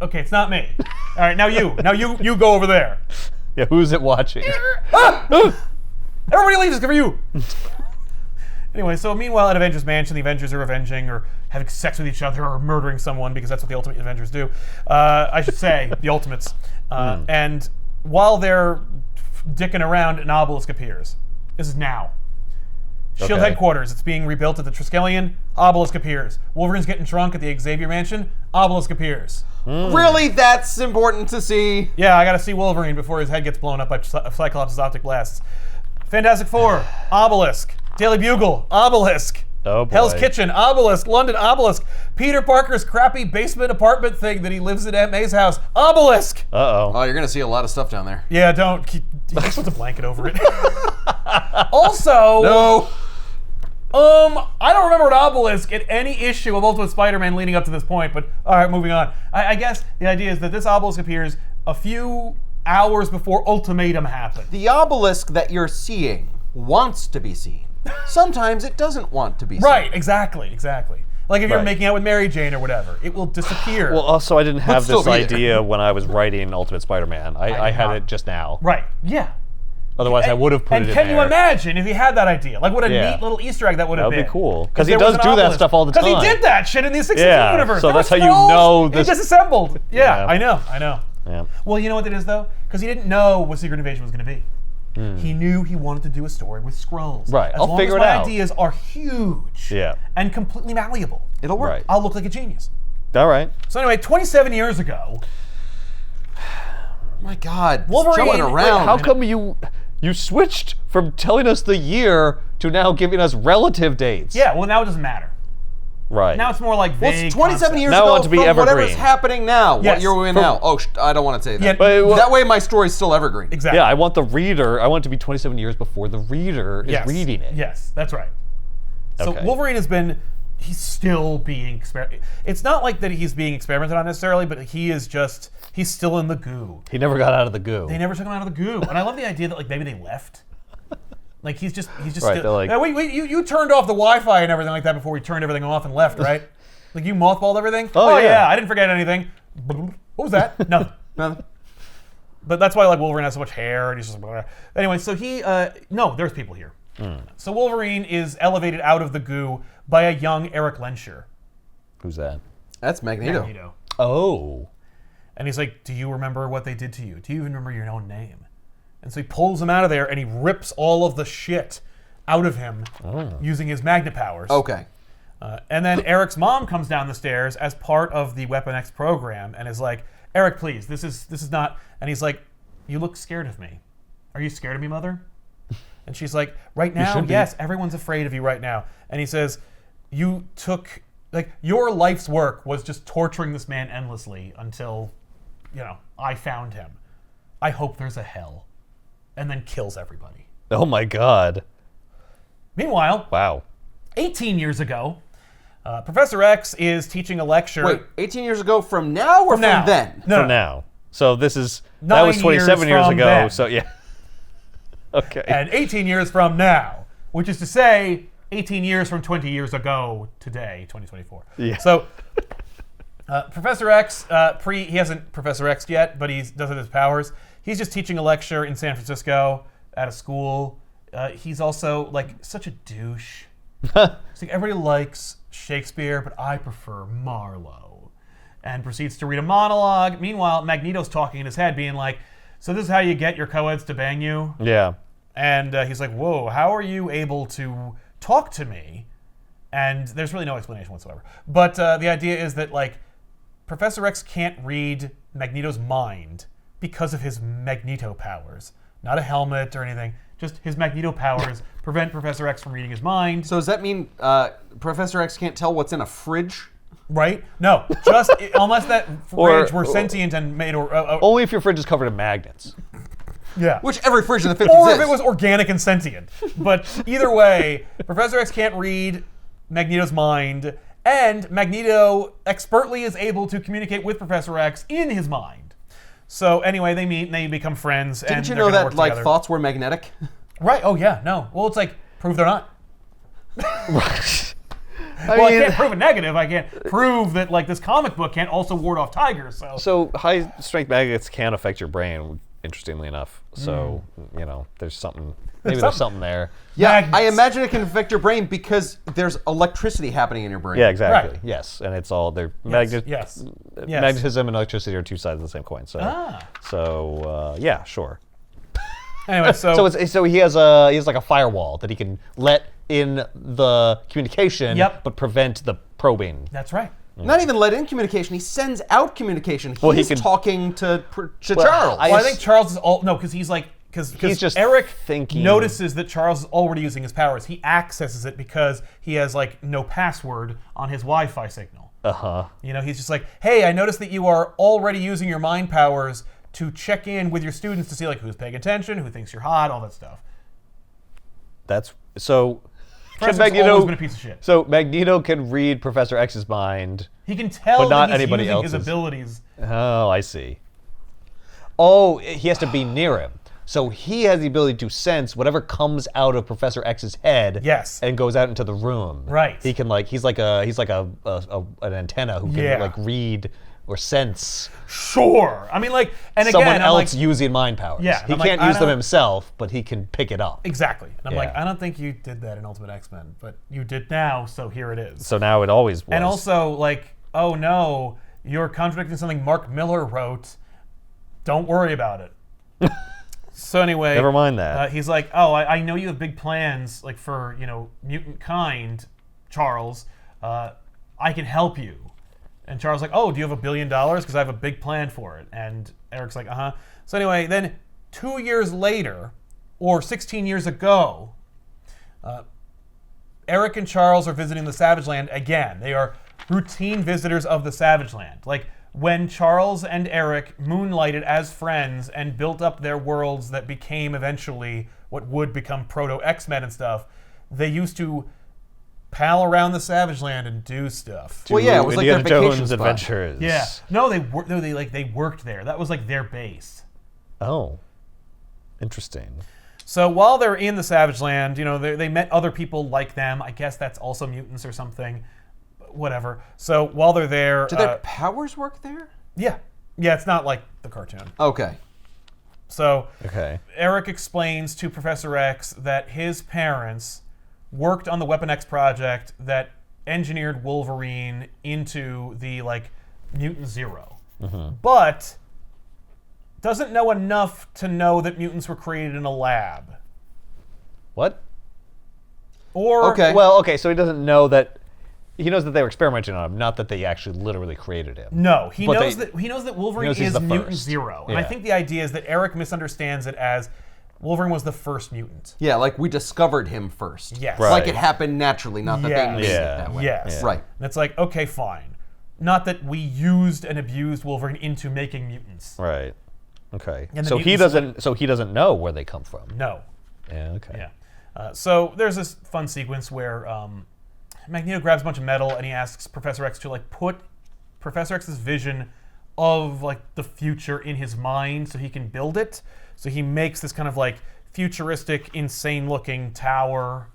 Okay, it's not me. All right, now you go over there. Yeah, who's it watching? Everybody leaves except for you. Anyway, so meanwhile at Avengers Mansion, the Avengers are avenging or having sex with each other or murdering someone because that's what the Ultimate Avengers do. I should say, the Ultimates. And while they're dicking around, an obelisk appears. This is now. SHIELD Okay. headquarters, it's being rebuilt at the Triskelion, obelisk appears. Wolverine's getting drunk at the Xavier Mansion, obelisk appears. Really, that's important to see. Yeah, I gotta see Wolverine before his head gets blown up by Cyclops' optic blasts. Fantastic Four, obelisk. Daily Bugle, obelisk. Oh boy. Hell's Kitchen, obelisk. London, obelisk. Peter Parker's crappy basement apartment thing that he lives in Aunt May's house, obelisk. Uh-oh. Oh, you're gonna see a lot of stuff down there. Yeah, don't. You just put a blanket over it. Also, No. I don't remember an obelisk in any issue of Ultimate Spider-Man leading up to this point, but all right, moving on. I guess the idea is that this obelisk appears a few hours before Ultimatum happened. The obelisk that you're seeing wants to be seen. Sometimes it doesn't want to be seen. Right, exactly. Like if you're Right. making out with Mary Jane or whatever, it will disappear. Well, also, I didn't have still this be there. idea when I was writing Ultimate Spider-Man. I had not. it just now. Right, yeah. Otherwise, I would have put it in And there. can you imagine if he had that idea? Like what a Yeah. neat little Easter egg that would have That been. would be cool. 'Cause he there was does an do that obelisk. stuff all the Because he time. did that shit in the 616 Yeah, universe. so There that's were how you scrolls. know this- He disassembled. Yeah, Yeah. I know. Yeah. Well, you know what it is though? Because he didn't know what Secret Invasion was going to be. He knew he wanted to do a story with Skrulls. Right, As I'll long figure as it my out. ideas are huge Yeah. and completely malleable, It'll work. Right. I'll look like a genius. All right. So anyway, 27 years ago, My God. Wolverine- Jumping Wait, around. How come you switched from telling us the year to now giving us relative dates? yeah, well now it doesn't matter. Right. Now it's more like Well, vague it's 27 concepts. years Now I ago want to be from evergreen. whatever's happening now. Yes. What year are we in From- now? Oh, I don't want to say that. Yeah, But, well, That way my story's still evergreen. Exactly. yeah, I want the reader. I want it to be 27 years before the reader is Yes. reading it. Yes, that's right. So Okay. Wolverine he's still being it's not like that he's being experimented on necessarily, but he's still in the goo. He never got out of the goo. They never took him out of the goo. And I love the idea that like maybe they left. Like he's just Right, still, they're like- "Now, wait, you turned off the Wi-Fi and everything like that before we turned everything off and left, right? Like you mothballed everything? Oh, yeah. I didn't forget anything. What was that? Nothing. Nothing. But that's why like Wolverine has so much hair and he's just blah. Anyway, so he no, there's people here. So Wolverine is elevated out of the goo by a young Eric Lensher. Who's that? That's Magneto. Magneto. Oh. And he's like, do you remember what they did to you? Do you even remember your own name? And so he pulls him out of there and he rips all of the shit out of him using his Magna powers. Okay. And then Eric's mom comes down the stairs as part of the Weapon X program and is like, Eric, please, this is not... And he's like, you look scared of me. Are you scared of me, Mother? And she's like, right now, yes, everyone's afraid of you right now. And he says, you took... Like, your life's work was just torturing this man endlessly until, I found him. I hope there's a hell. And then kills everybody. Oh my God. Meanwhile, Wow. 18 years ago, Professor X is teaching a lecture. Wait, 18 years ago from now or from now. then? No, For now. So this is... That 9 was 27 years years from ago, then. so yeah. Okay. And 18 years from now, which is to say 18 years from 20 years ago today, 2024. Yeah. So Professor X, he hasn't Professor X'd yet, but he does have his powers. He's just teaching a lecture in San Francisco at a school. He's also like such a douche. It's like everybody likes Shakespeare, but I prefer Marlowe. And proceeds to read a monologue. Meanwhile, Magneto's talking in his head, being like, so this is how you get your co-eds to bang you? Yeah. And he's like, whoa, how are you able to talk to me? And there's really no explanation whatsoever. But the idea is that, like, Professor X can't read Magneto's mind because of his Magneto powers. Not a helmet or anything. Just his Magneto powers prevent Professor X from reading his mind. So does that mean Professor X can't tell what's in a fridge? Right? No. Just unless that fridge were sentient and made... Only if your fridge is covered in magnets. yeah. Which every fridge in the 50s Or is. if it was organic and sentient. But either way, Professor X can't read Magneto's mind, and Magneto expertly is able to communicate with Professor X in his mind. So anyway, they meet and they becam friends. Didn't and you they're know gonna that work like together. thoughts were magnetic? Right? Oh yeah, no. Well, it's like prove they're not. I Well, I mean, can't prove a negative. I can't prove that like this comic book can't also ward off tigers. so high strength magnets can affect your brain, interestingly enough. So, there's something, maybe there's something there. Yeah, Magnets. I imagine it can affect your brain because there's electricity happening in your brain. Yeah, exactly. Right. Yes, and it's all, they're yes. magnetism and electricity are two sides of the same coin. So, yeah, sure. Anyway, So he has like a firewall that he can let in the communication, Yep. but prevent the probing. that's right. Not even let in communication. He sends out communication. Well, he He's can- talking to Charles. Well, I think Charles is because he's like because He's just Eric thinking- notices that Charles is already using his powers. He accesses it because he has like no password on his Wi-Fi signal. He's just like, hey, I noticed that you are already using your mind powers to check in with your students to see like who's paying attention, who thinks you're hot, all that stuff. That's so. Professor X's always been a piece of shit. So Magneto can read Professor X's mind. He can tell But not that he's anybody using his else's. abilities. Oh, I see. Oh, he has to be near him. So he has the ability to sense whatever comes out of Professor X's head. Yes. And goes out into the room. Right. He can he's like an antenna who can Yeah. read or sense Sure. I mean, like, and someone again, I'm else like, using mind powers. Yeah, He I'm like, can't I use them don't- himself, but he can pick it up. exactly. And I'm like, Yeah. I don't think you did that in Ultimate X-Men, but you did now, so here it is. So now it always was. And also, like, oh no, you're contradicting something Mark Miller wrote. Don't worry about it. So anyway, Never mind that. He's like, oh, I know you have big plans, like for mutant kind, Charles. I can help you. And Charles' like, oh, do you have $1 billion? Because I have a big plan for it. And Eric's like, uh-huh. So anyway, then 2 years later, or 16 years ago, Eric and Charles are visiting the Savage Land again. They are routine visitors of the Savage Land. Like when Charles and Eric moonlighted as friends and built up their worlds that became eventually what would become Proto-X-Men and stuff, they used to pal around the Savage Land and do stuff. Well, yeah, it was like Indiana their vacation Jones spot. adventures. Yeah. No, they worked there. That was like their base. Oh. Interesting. So while they're in the Savage Land, they met other people like them. I guess that's also mutants or something. Whatever. So while they're there... Do their powers work there? Yeah. Yeah, it's not like the cartoon. Okay. So Okay. Eric explains to Professor X that his parents worked on the Weapon X project that engineered Wolverine into the, Mutant Zero. But doesn't know enough to know that mutants were created in a lab. What? Or... Okay. Well, okay, so he doesn't know that... He knows that they were experimenting on him, not that they actually literally created him. No, he But knows that Wolverine he's is the Mutant first. Zero. And I Yeah. think the idea is that Eric misunderstands it as Wolverine was the first mutant. Yeah, like we discovered him first. Yes. Right. Like it happened naturally, not that they Yes. made Yeah. it that way. Yes. Yeah. Right. And it's like, okay, fine. Not that we used and abused Wolverine into making mutants. Right. Okay. And the So he mutants- doesn't. So he doesn't know where they come from. No. Yeah. Okay. Yeah. So there's this fun sequence where Magneto grabs a bunch of metal and he asks Professor X to put Professor X's vision of the future in his mind so he can build it. So he makes this kind of futuristic, insane-looking tower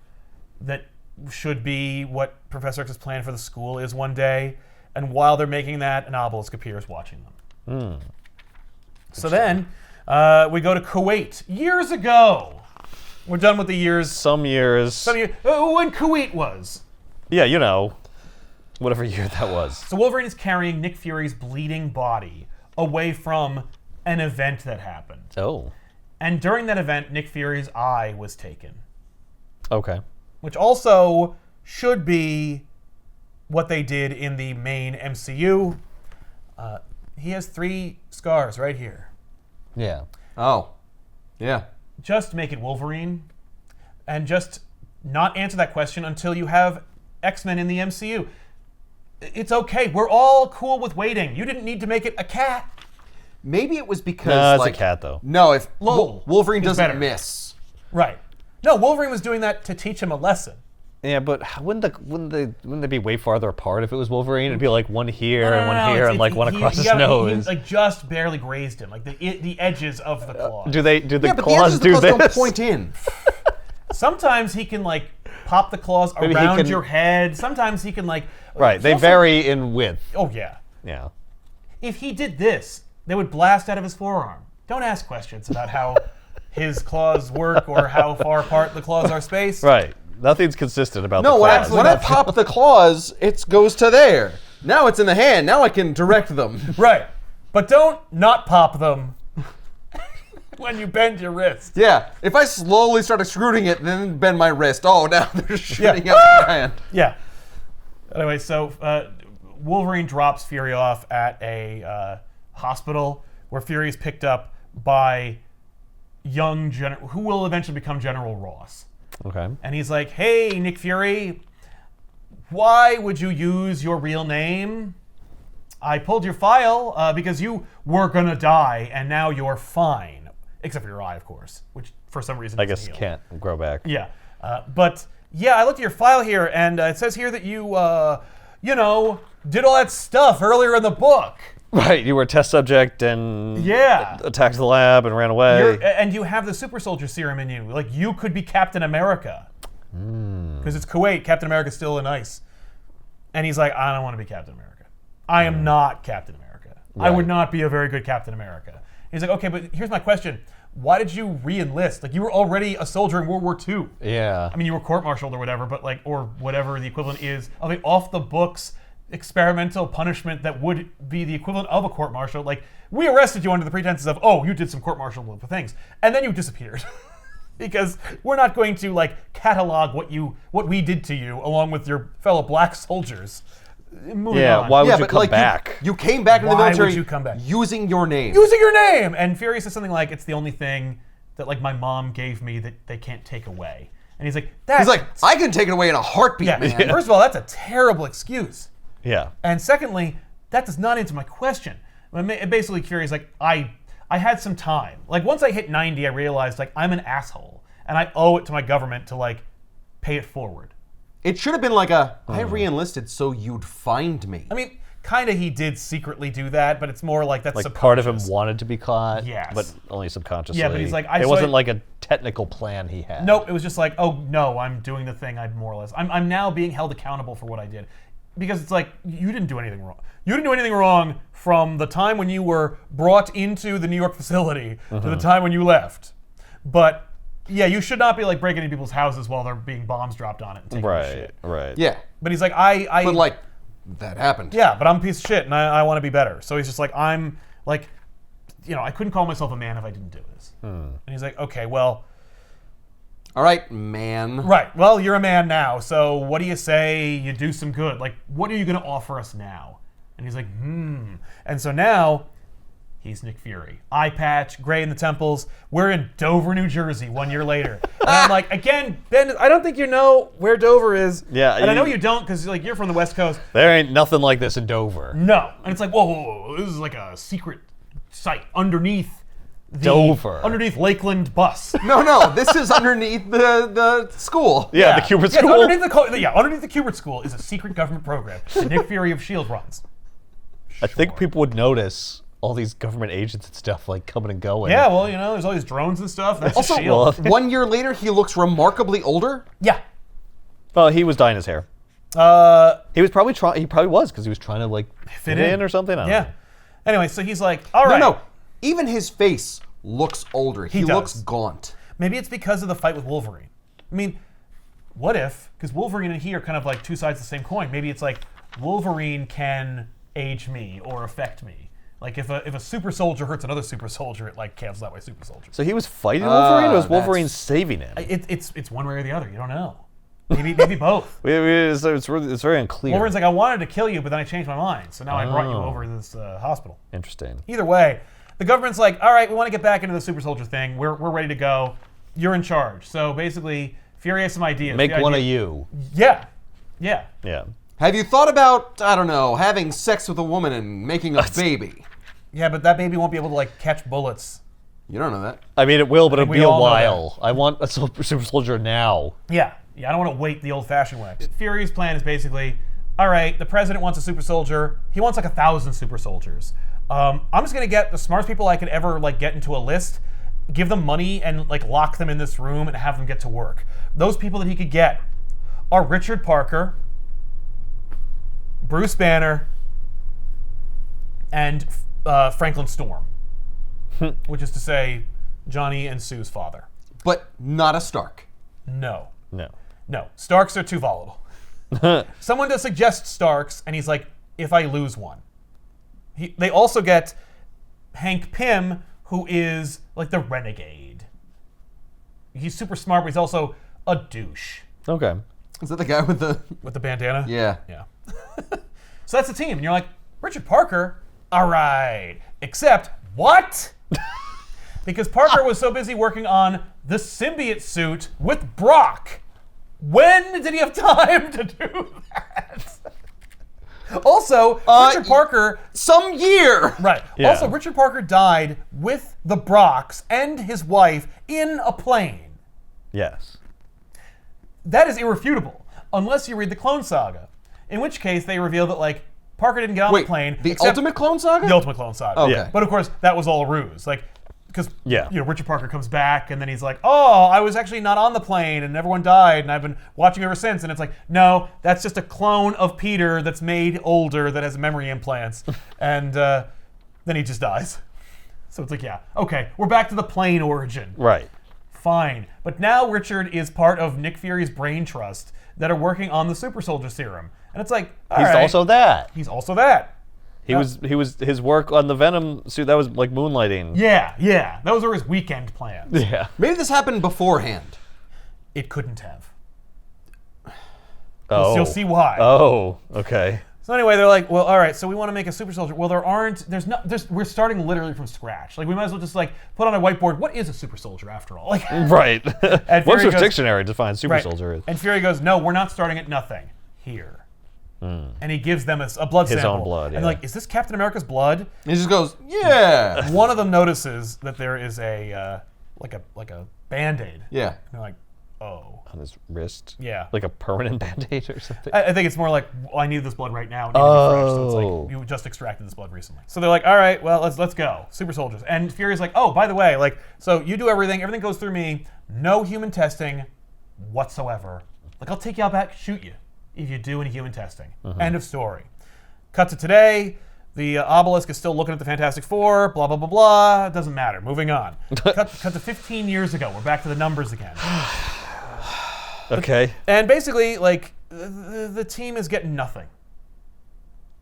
that should be what Professor X's plan for the school is one day. And while they're making that, an obelisk appears watching them. So then we go to Kuwait years ago. We're done with the years. Some years. When Kuwait was. Yeah, whatever year that was. So Wolverine is carrying Nick Fury's bleeding body away from an event that happened. Oh. And during that event, Nick Fury's eye was taken. Okay. Which also should be what they did in the main MCU. He has 3 scars right here. Yeah. Oh. Yeah. Just make it Wolverine. And just not answer that question until you have X-Men in the MCU. It's okay. We're all cool with waiting. You didn't need to make it a cat. Maybe it was because No, it's a cat though. No, if Lol. Wolverine He's doesn't better. miss. Right. No, Wolverine was doing that to teach him a lesson. Yeah, but wouldn't they be way farther apart if it was Wolverine? It'd be one here and one No, here it's- and one he- across he his got- nose. He just barely grazed him, the edges of the claw. do the Yeah, but the edges claws of the do claws don't this? point in. Sometimes he can pop the claws Maybe he around can- your head. Sometimes he can Right. They also- vary in width. Oh yeah. Yeah. If he did this, they would blast out of his forearm. Don't ask questions about how his claws work or how far apart the claws are spaced. Right. Nothing's consistent about No, the when claws. I pop the claws, it goes to there. Now it's in the hand. Now I can direct them. Right. But don't not pop them when you bend your wrist. Yeah, if I slowly start extruding it, then bend my wrist. Oh, now they're shooting out my hand. Yeah. Anyway, so Wolverine drops Fury off at a hospital where Fury is picked up by who will eventually become General Ross. Okay. And he's like, hey, Nick Fury, why would you use your real name? I pulled your file because you were going to die, and now you're fine. Except for your eye, of course, which for some reason I doesn't guess heal. can't grow back. Yeah. But, yeah, I looked at your file here, and it says here that you, did all that stuff earlier in the book. Right. You were a test subject and Yeah. attacked the lab and ran away. And you have the super soldier serum in you. You could be Captain America. Because it's Kuwait. Captain America's still in ice. And he's like, I don't want to be Captain America. I am not Captain America. I would not be a very good Captain America. He's like, okay, but here's my question. Why did you re-enlist? You were already a soldier in World War II. Yeah. I mean, you were court-martialed or whatever, but or whatever the equivalent is of an off-the-books experimental punishment that would be the equivalent of a court-martial. We arrested you under the pretenses of, oh, you did some court-martial things, and then you disappeared. Because we're not going to catalog what we did to you along with your fellow black soldiers. Moving on. Why would Yeah, you but come back? You came back in the Why would military you come back? using your name. Using your name! And Fury says something like, it's the only thing that my mom gave me that they can't take away. And he's like, He's like, I can take it away in a heartbeat, yeah. man. First of all, that's a terrible excuse. Yeah. And secondly, that does not answer my question. Basically, Fury's like, I had some time. Once I hit 90, I realized I'm an asshole, and I owe it to my government to pay it forward. It should have been I re-enlisted so you'd find me. I mean, kind of he did secretly do that, but it's more that's Part of him subconscious. wanted to be caught, Yes. but only subconsciously. Yeah, but he's like, it wasn't a technical plan he had. Nope, it was just like, oh no, I'm doing the thing I more or less. I'm now being held accountable for what I did. Because it's like, you didn't do anything wrong. You didn't do anything wrong from the time when you were brought into the New York facility to the time when you left. But yeah, you should not be like breaking into people's houses while they're being bombs dropped on it and taking their shit. Right. Yeah. But he's like, But like, that happened. yeah, but I'm a piece of shit and I want to be better. So he's just like, I'm like, I couldn't call myself a man if I didn't do this. And he's like, okay, well. All right, man. Right. Well, you're a man now, so what do you say you do some good? Like, what are you going to offer us now? And he's like, And so now, he's Nick Fury. Eye patch, gray in the temples. We're in Dover, New Jersey 1 year later. And I'm like, again, Ben, I don't think you know where Dover is. Yeah. And I know you don't because you're from the West Coast. There ain't nothing like this in Dover. No. And it's like, whoa, this is like a secret site underneath Dover. Underneath Lakeland bus. No, this is underneath the school. Yeah, the Kubert Yes, School. underneath the Kubert School is a secret government program that Nick Fury of S.H.I.E.L.D. runs. I think people would notice all these government agents and stuff like coming and going. Yeah, well, there's all these drones and stuff. That's Also, S.H.I.E.L.D. 1 year later, he looks remarkably older. Yeah. Well, he was dyeing his hair. He was probably He probably was because he was trying to like fit in or something. I don't know. Anyway, so he's like, all right. No. Even his face looks older. He looks gaunt. Maybe it's because of the fight with Wolverine. I mean, what if, because Wolverine and he are kind of like two sides of the same coin, maybe it's like Wolverine can age me or affect me. Like if a super soldier hurts another super soldier, it like cancels out my super soldier. So he was fighting Wolverine, or was Wolverine saving him? It's one way or the other. You don't know. Maybe both. It's very unclear. Wolverine's like, I wanted to kill you, but then I changed my mind, so now I brought you over to this hospital. Interesting. Either way, the government's like, all right, we want to get back into the super soldier thing. We're ready to go. You're in charge. So basically, Fury has some ideas. Make one of you. Yeah. Have you thought about, I don't know, having sex with a woman and making a baby? Yeah, but that baby won't be able to like catch bullets. You don't know that. I mean, it will, but it'll we be a all know while. I want a super soldier now. Yeah, I don't want to wait the old-fashioned way. Fury's plan is basically, all right, the president wants a super soldier. He wants like 1,000 super soldiers. I'm just gonna get the smartest people I could ever like get into a list, give them money, and like lock them in this room and have them get to work. Those people that he could get are Richard Parker, Bruce Banner, and Franklin Storm, which is to say, Johnny and Sue's father. But not a Stark. No. No. Starks are too volatile. Someone does suggest Starks, and he's like, if I lose one. They also get Hank Pym, who is like the renegade. He's super smart, but he's also a douche. Okay. Is that the guy with the... With the bandana? Yeah. So that's the team. And you're like, Richard Parker? All right. Except, what? Because Parker was so busy working on the symbiote suit with Brock. When did he have time to do that? Also, Richard Parker... Some year! Right. Yeah. Also, Richard Parker died with the Brocks and his wife in a plane. Yes. That is irrefutable, unless you read the Clone Saga. In which case, they reveal that, like, Parker didn't get on the plane. The Ultimate Clone Saga? The Ultimate Clone Saga. Okay. Yeah. But of course, that was all a ruse. Like, because Yeah. Richard Parker comes back and then he's like, oh, I was actually not on the plane and everyone died and I've been watching ever since. And it's like, no, that's just a clone of Peter that's made older that has memory implants. And then he just dies. So it's like, yeah, okay, we're back to the plane origin. Right. Fine. But now Richard is part of Nick Fury's brain trust that are working on the super soldier serum. And it's like, all He's right. also that. He's also that. He was his work on the Venom suit, that was like moonlighting. Yeah. Those were his weekend plans. Yeah. Maybe this happened beforehand. It couldn't have. Oh. You'll see why. Oh, okay. So anyway, they're like, well, all right, so we want to make a super soldier. Well, we're starting literally from scratch. Like, we might as well just like put on a whiteboard, what is a super soldier after all? Like, Right. And Fury Webster's goes- dictionary defines super right. soldier is. And Fury goes, no, we're not starting at nothing. Here. And he gives them a blood His sample. own blood, And yeah. they're like, is this Captain America's blood? And he just goes, yeah. One of them notices that there is a like a Band-Aid. Yeah. And they're like, oh. On his wrist. Yeah. Like a permanent band-aid or something. I think it's more like, well, I need this blood right now. It needs to be fresh. So it's Oh. like, you just extracted this blood recently. So they're like, all right, well, let's go. Super soldiers. And Fury's like, oh, by the way, like, so you do everything goes through me, no human testing whatsoever. Like, I'll take you out back, shoot you if you do any human testing. End of story. Cut to today. The Obelisk is still looking at the Fantastic Four, blah, blah, blah, blah. It doesn't matter. Moving on. Cut to 15 years ago. We're back to the numbers again. Okay. And basically, like, the team is getting nothing.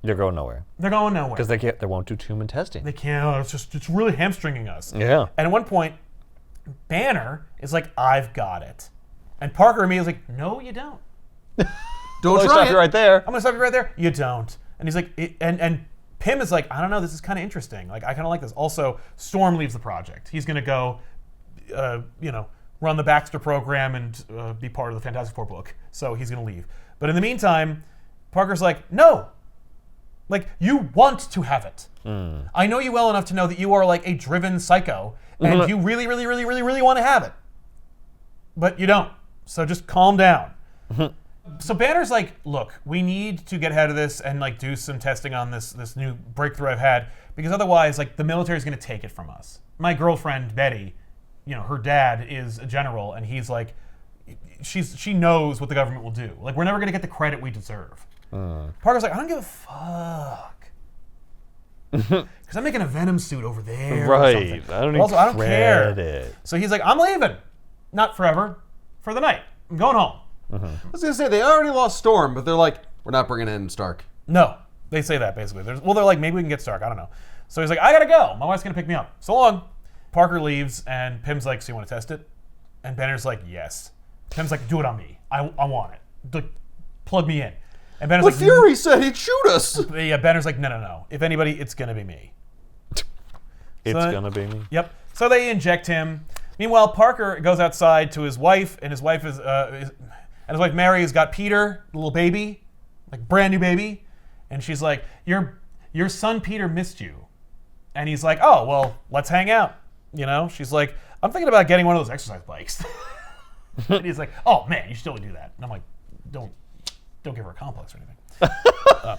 They're going nowhere. They're going nowhere. Because they won't do human testing. They can't. It's really hamstringing us. Yeah. And at one point, Banner is like, I've got it. And Parker immediately is like, no, you don't. Don't try stop it. you right there. I'm going to stop you right there. You don't. And he's like, and Pym is like, I don't know, this is kind of interesting. Like, I kind of like this. Also, Storm leaves the project. He's going to go, run the Baxter program and be part of the Fantastic Four book. So he's going to leave. But in the meantime, Parker's like, no. Like, you want to have it. I know you well enough to know that you are like a driven psycho, and you really, really, really, really, really want to have it. But you don't. So just calm down. So Banner's like, look, we need to get ahead of this and like do some testing on this new breakthrough I've had, because otherwise, like, the military's going to take it from us. My girlfriend Betty, her dad is a general, and he's like, she knows what the government will do. Like, we're never going to get the credit we deserve. Parker's like, I don't give a fuck. Because I'm making a Venom suit over there. Right. Or something. I don't Also, I don't care. credit. So he's like, I'm leaving. Not forever. For the night. I'm going home. I was going to say, they already lost Storm, but they're like, we're not bringing in Stark. No. They say that, basically. They're like, maybe we can get Stark. I don't know. So he's like, I gotta go. My wife's going to pick me up. So long. Parker leaves, and Pym's like, so you want to test it? And Banner's like, yes. Pym's like, do it on me. I want it. Like, plug me in. And Banner's But like, Fury said he'd shoot us. Yeah, Banner's like, no. If anybody, it's going to be me. It's going to be me. Yep. So they inject him. Meanwhile, Parker goes outside to his wife, and his wife Mary has got Peter, the little baby, like brand new baby, and she's like, your son Peter missed you, and he's like, oh well, let's hang out. She's like, I'm thinking about getting one of those exercise bikes. And he's like, oh man, you should totally do that. And I'm like, don't give her a complex or anything.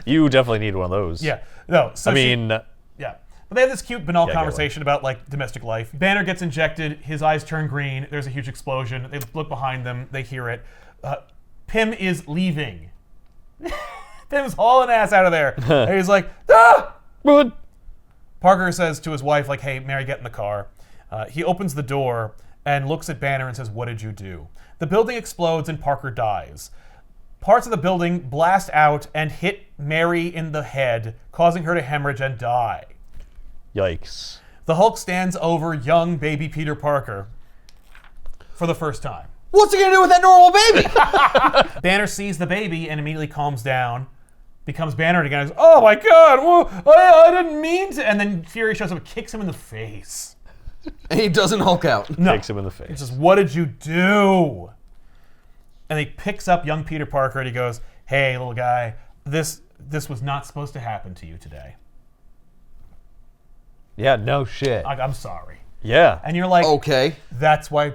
You definitely need one of those. Yeah. No. So yeah. But they have this cute, banal conversation about, like, domestic life. Banner gets injected. His eyes turn green. There's a huge explosion. They look behind them. They hear it. Pym is leaving. Pym's hauling ass out of there. And he's like, ah! Run. Parker says to his wife, like, hey, Mary, get in the car. He opens the door and looks at Banner and says, what did you do? The building explodes and Parker dies. Parts of the building blast out and hit Mary in the head, causing her to hemorrhage and die. Yikes. The Hulk stands over young baby Peter Parker for the first time. What's he going to do with that normal baby? Banner sees the baby and immediately calms down, becomes Banner again. And goes, oh my God, whoa, I didn't mean to. And then Fury shows up and kicks him in the face. And he doesn't Hulk out. No. Kicks him in the face. He says, what did you do? And he picks up young Peter Parker and he goes, hey, little guy, this was not supposed to happen to you today. Yeah, no shit. I'm sorry. Yeah. And you're like, Okay. that's why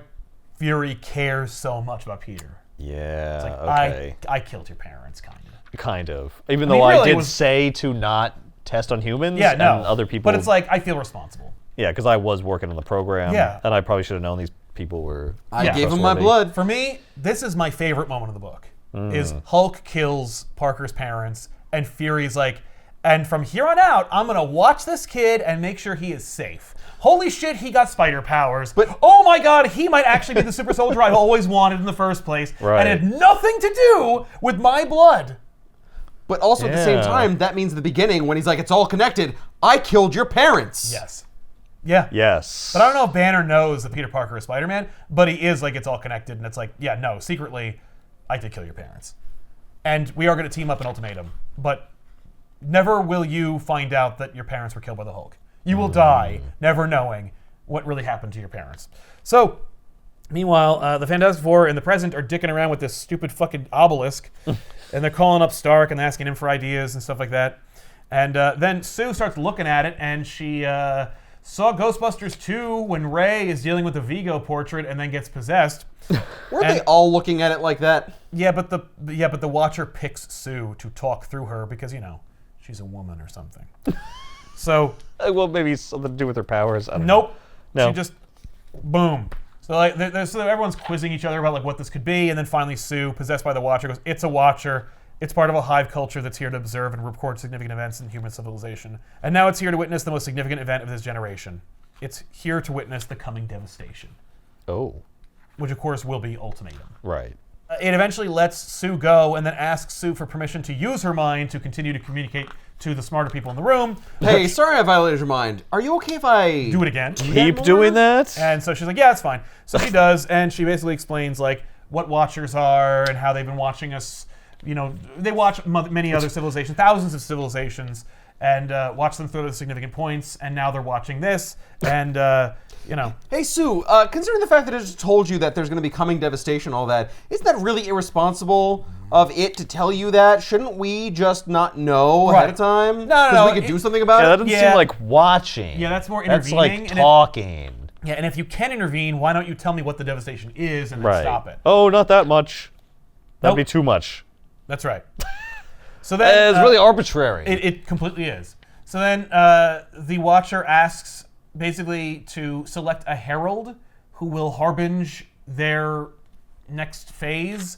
Fury cares so much about Peter. Yeah, It's like, okay. I killed your parents, kind of. Kind of. Even mean, though I really, did it was- say to not test on humans Yeah, no. and other people. But it's like, I feel responsible. Yeah, because I was working on the program. Yeah. And I probably should have known these people were. I Yeah. gave him my trustworthy. blood. For me, this is my favorite moment of the book. Is Hulk kills Parker's parents, and Fury's like, and from here on out, I'm going to watch this kid and make sure he is safe. Holy shit, he got spider powers. But- oh my God, he might actually be the super soldier I've always wanted in the first place. Right. And it had nothing to do with my blood. But also at the same Yeah. time, that means at the beginning, when he's like, it's all connected, I killed your parents. Yes. Yeah. Yes. But I don't know if Banner knows that Peter Parker is Spider-Man, but he is like, it's all connected, and it's like, yeah, no, secretly, I did kill your parents. And we are going to team up in Ultimatum, but never will you find out that your parents were killed by the Hulk. You will die never knowing what really happened to your parents. So, meanwhile, the Fantastic Four in the present are dicking around with this stupid fucking obelisk, and they're calling up Stark and asking him for ideas and stuff like that. And then Sue starts looking at it, and she saw Ghostbusters 2 when Ray is dealing with the Vigo portrait and then gets possessed. Weren't they all looking at it like that? Yeah, but the Watcher picks Sue to talk through her because, she's a woman or something. So Well, maybe something to do with her powers. I don't know. nope. No. She just boom. So like so everyone's quizzing each other about like what this could be, and then finally Sue, possessed by the Watcher, goes, "It's a Watcher. It's part of a hive culture that's here to observe and record significant events in human civilization. And now it's here to witness the most significant event of this generation. It's here to witness the coming devastation." Oh, Which of course will be Ultimatum. right. It eventually lets Sue go and then asks Sue for permission to use her mind to continue to communicate to the smarter people in the room. Hey, sorry I violated your mind. Are you okay if I Do it again. Keep doing that? And so she's like, yeah, it's fine. So she does, and she basically explains like what Watchers are and how they've been watching us. You know, they watch many other civilizations, thousands of civilizations, and watch them through the significant points. And now they're watching this, and you know. Hey, Sue, considering the fact that it just told you that there's going to be coming devastation, all that, isn't that really irresponsible of it to tell you that? Shouldn't we just not know ahead of time? No. Because we could do something about Yeah, that it? doesn't seem like watching. Yeah, that's more That's intervening. like and talking. Yeah, and if you can intervene, why don't you tell me what the devastation is and then Right. stop it? Oh, not that much. That'd Nope. be too much. That's right. So then It's really arbitrary. It completely is. So then the Watcher asks basically to select a herald who will harbinge their next phase,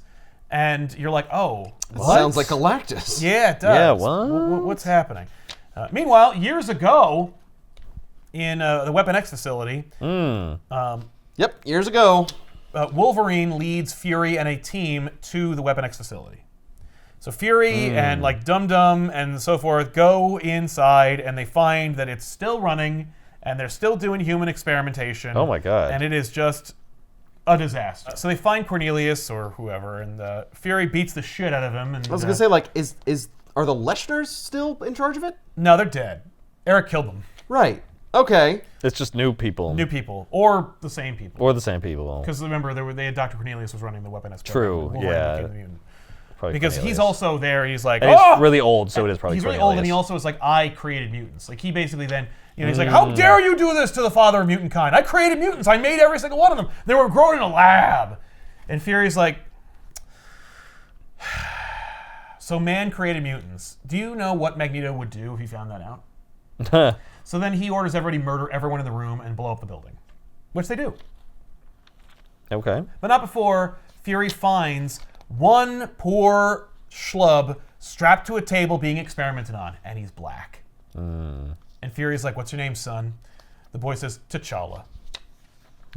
and you're like, oh, what? Sounds like Galactus. Yeah, it does. Yeah, what? What's happening? Meanwhile, years ago, in the Weapon X facility, Yep, years ago. Wolverine leads Fury and a team to the Weapon X facility. So Fury and like Dum Dum and so forth go inside, and they find that it's still running, and they're still doing human experimentation. Oh my God. And it is just a disaster. So they find Cornelius or whoever, and Fury beats the shit out of him. And I was going to say, like, are the Leschners still in charge of it? no, they're dead. Eric killed them. Right. Okay. It's just new people. New people or the same people. Or the same people. Because remember, they had Dr. Cornelius was running the Weapon X True, program. Wolverine yeah. became the mutant. Probably Because he's Cornelius. also there. He's like, And he's really old, so it is probably he's really Cornelius. old, and he also is like, I created mutants. Like he basically then, he's like, how dare you do this to the father of mutant kind? I created mutants. I made every single one of them. They were grown in a lab. And Fury's like, so man created mutants. Do you know what Magneto would do if he found that out? So then he orders everybody murder everyone in the room and blow up the building, which they do. Okay. But not before Fury finds one poor schlub strapped to a table being experimented on, and he's black. And Fury's like, what's your name, son? The boy says, T'Challa.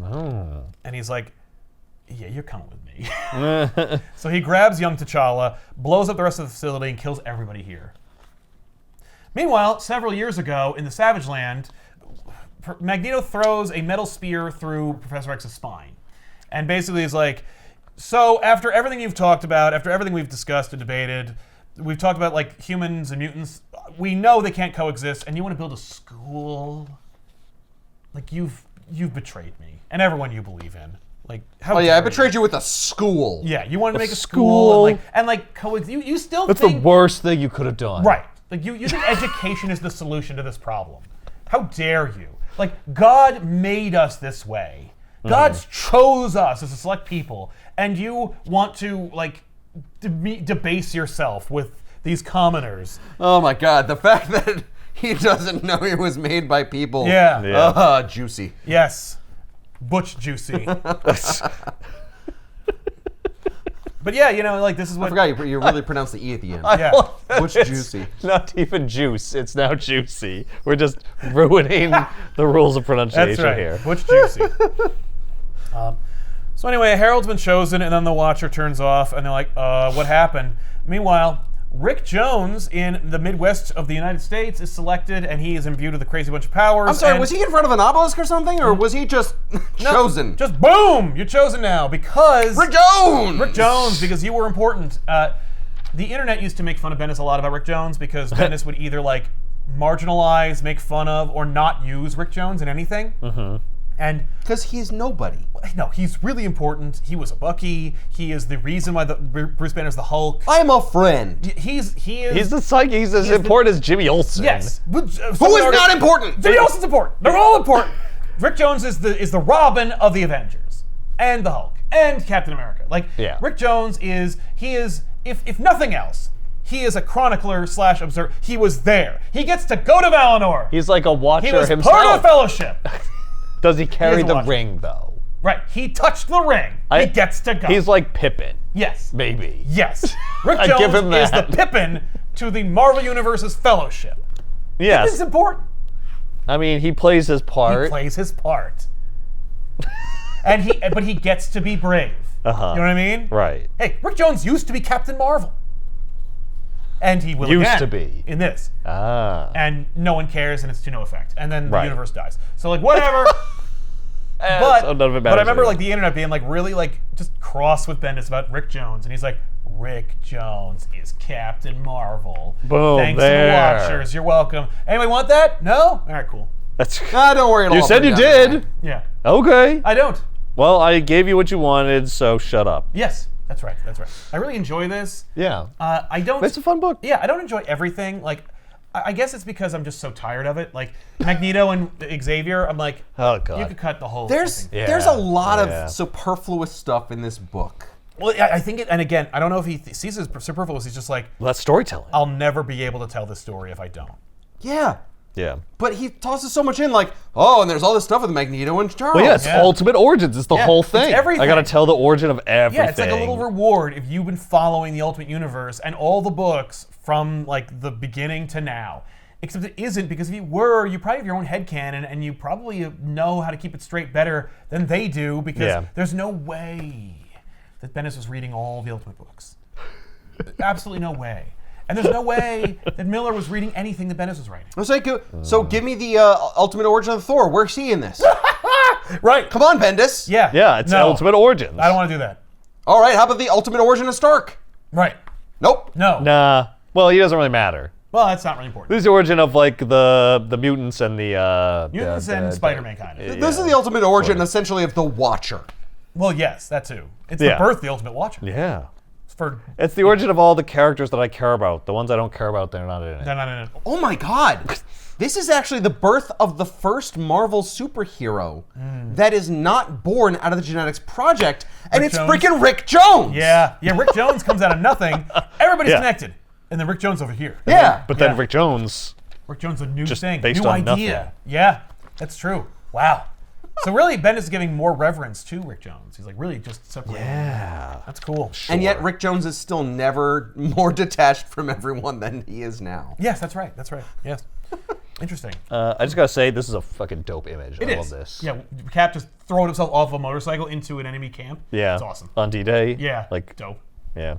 Oh. And he's like, yeah, you're coming with me. So he grabs young T'Challa, blows up the rest of the facility, and kills everybody here. Meanwhile, several years ago, in the Savage Land, Magneto throws a metal spear through Professor X's spine. And basically is like, so after everything you've talked about, after everything we've discussed and debated, we've talked about like humans and mutants, we know they can't coexist, and you want to build a school? Like you've betrayed me and everyone you believe in. Like how Oh, yeah, I dare betrayed you with a school. Yeah, you wanted to make a school. school and like coexist. You still That's think the worst thing you could have done. right. Like you think education is the solution to this problem. How dare you? Like God made us this way. God chose us as a select people, and you want to like debase yourself with these commoners. Oh my God, the fact that he doesn't know he was made by people. Yeah. Juicy. Yes. Butch juicy. But yeah, like this is what I forgot you really pronounced the E at the end. Yeah. Butch Juicy. Not even juice. It's now juicy. We're just ruining the rules of pronunciation That's right. here. Butch juicy. So anyway, a herald's been chosen, and then the Watcher turns off, and they're like, what happened? Meanwhile, Rick Jones in the Midwest of the United States is selected, and he is imbued with a crazy bunch of powers. I'm sorry, and was he in front of an obelisk or something, or was he just chosen? Just boom! You're chosen now because... Rick Jones! Rick Jones, because you were important. The internet used to make fun of Bendis a lot about Rick Jones because Bendis would either like marginalize, make fun of, or not use Rick Jones in anything. And because he's nobody. no, he's really important. He was a Bucky. He is the reason why Bruce Banner's the Hulk. I'm a friend. He is. He's the psychic. He's as important as Jimmy Olsen. Yes. Who is not important? Jimmy Olsen's important. They're all important. Rick Jones is the Robin of the Avengers and the Hulk and Captain America. Like Yeah. Rick Jones is if nothing else, he is a chronicler / observer. He was there. He gets to go to Valinor. He's like a watcher He was himself. part of the Fellowship. Does he carry He is a the watcher. ring, though? Right. He touched the ring. He gets to go. He's like Pippin. Yes. Maybe. Yes. Rick I Jones give him is the that. Pippin to the Marvel Universe's Fellowship. Yes. Pippin's important. I mean, he plays his part. He plays his part. But he gets to be brave. Uh-huh. You know what I mean? Right. Hey, Rick Jones used to be Captain Marvel. And he will Used again to be. in this. Ah. And no one cares and it's to no effect. And then the Right. universe dies. So like whatever. So none of it but I matters remember anyway. like the internet being like really like just cross with Bendis about Rick Jones, and he's like, Rick Jones is Captain Marvel. Boom, Thanks there. to the Watchers. You're welcome. Anybody want that? No? All right, cool. That's. Don't worry. It'll You all said come you down to did. that. Yeah. Okay. I don't. Well, I gave you what you wanted, so shut up. Yes, that's right. That's right. I really enjoy this. Yeah. I don't. It's a fun book. Yeah, I don't enjoy everything. Like, I guess it's because I'm just so tired of it. Like Magneto and Xavier, I'm like, Oh, God. you could cut the whole. There's thing. Yeah, there's a lot yeah. of superfluous stuff in this book. Well, I think it, and again, I don't know if he sees it as superfluous. He's just like, Well, that's storytelling. I'll never be able to tell this story if I don't. Yeah. Yeah. But he tosses so much in, like, oh, and there's all this stuff with Magneto and Charles. Well, yeah, it's Yeah. Ultimate Origins. It's the Yeah, whole it's thing. everything. I got to tell the origin of everything. Yeah, it's like a little reward if you've been following the Ultimate Universe and all the books from like the beginning to now. Except it isn't, because if you were, you probably have your own headcanon and you probably know how to keep it straight better than they do, because Yeah. there's no way that Bendis was reading all the Ultimate books. Absolutely no way. And there's no way that Miller was reading anything that Bendis was writing. It's like, so give me the Ultimate Origin of Thor. Where's he in this? Right. Come on, Bendis. Yeah. Yeah, it's No, Ultimate Origins. I don't want to do that. All right, how about the Ultimate Origin of Stark? Right. Nope. No. Nah. Well, he doesn't really matter. Well, that's not really important. This is the origin of like the mutants and the Mutants and Spider-Man, kind of. This is the Ultimate Origin, essentially, of the Watcher. Well, yes, that too. It's Yeah. the birth of the Ultimate Watcher. Yeah. For It's the origin of all the characters that I care about. The ones I don't care about, they're not in it. they're not in it. Oh my God. This is actually the birth of the first Marvel superhero that is not born out of the Genetics Project, and Rick it's Jones? freaking Rick Jones. Yeah, Rick Jones comes out of nothing. Everybody's Yeah. connected. And then Rick Jones over here. Yeah. But then Yeah. Rick Jones, Rick Jones, a new Just thing. based new on idea. nothing. Yeah, that's true. Wow. So really, Bendis is giving more reverence to Rick Jones. He's like really just separating. yeah. That's cool. And yet Rick Jones is still never more detached from everyone than he is now. Yes, that's right. That's right. Yes. Interesting. I just gotta say, this is a fucking dope image. It I is. love this. Yeah, Cap just throwing himself off a motorcycle into an enemy camp. Yeah. It's awesome. On D-Day. Yeah. Like, dope. yeah.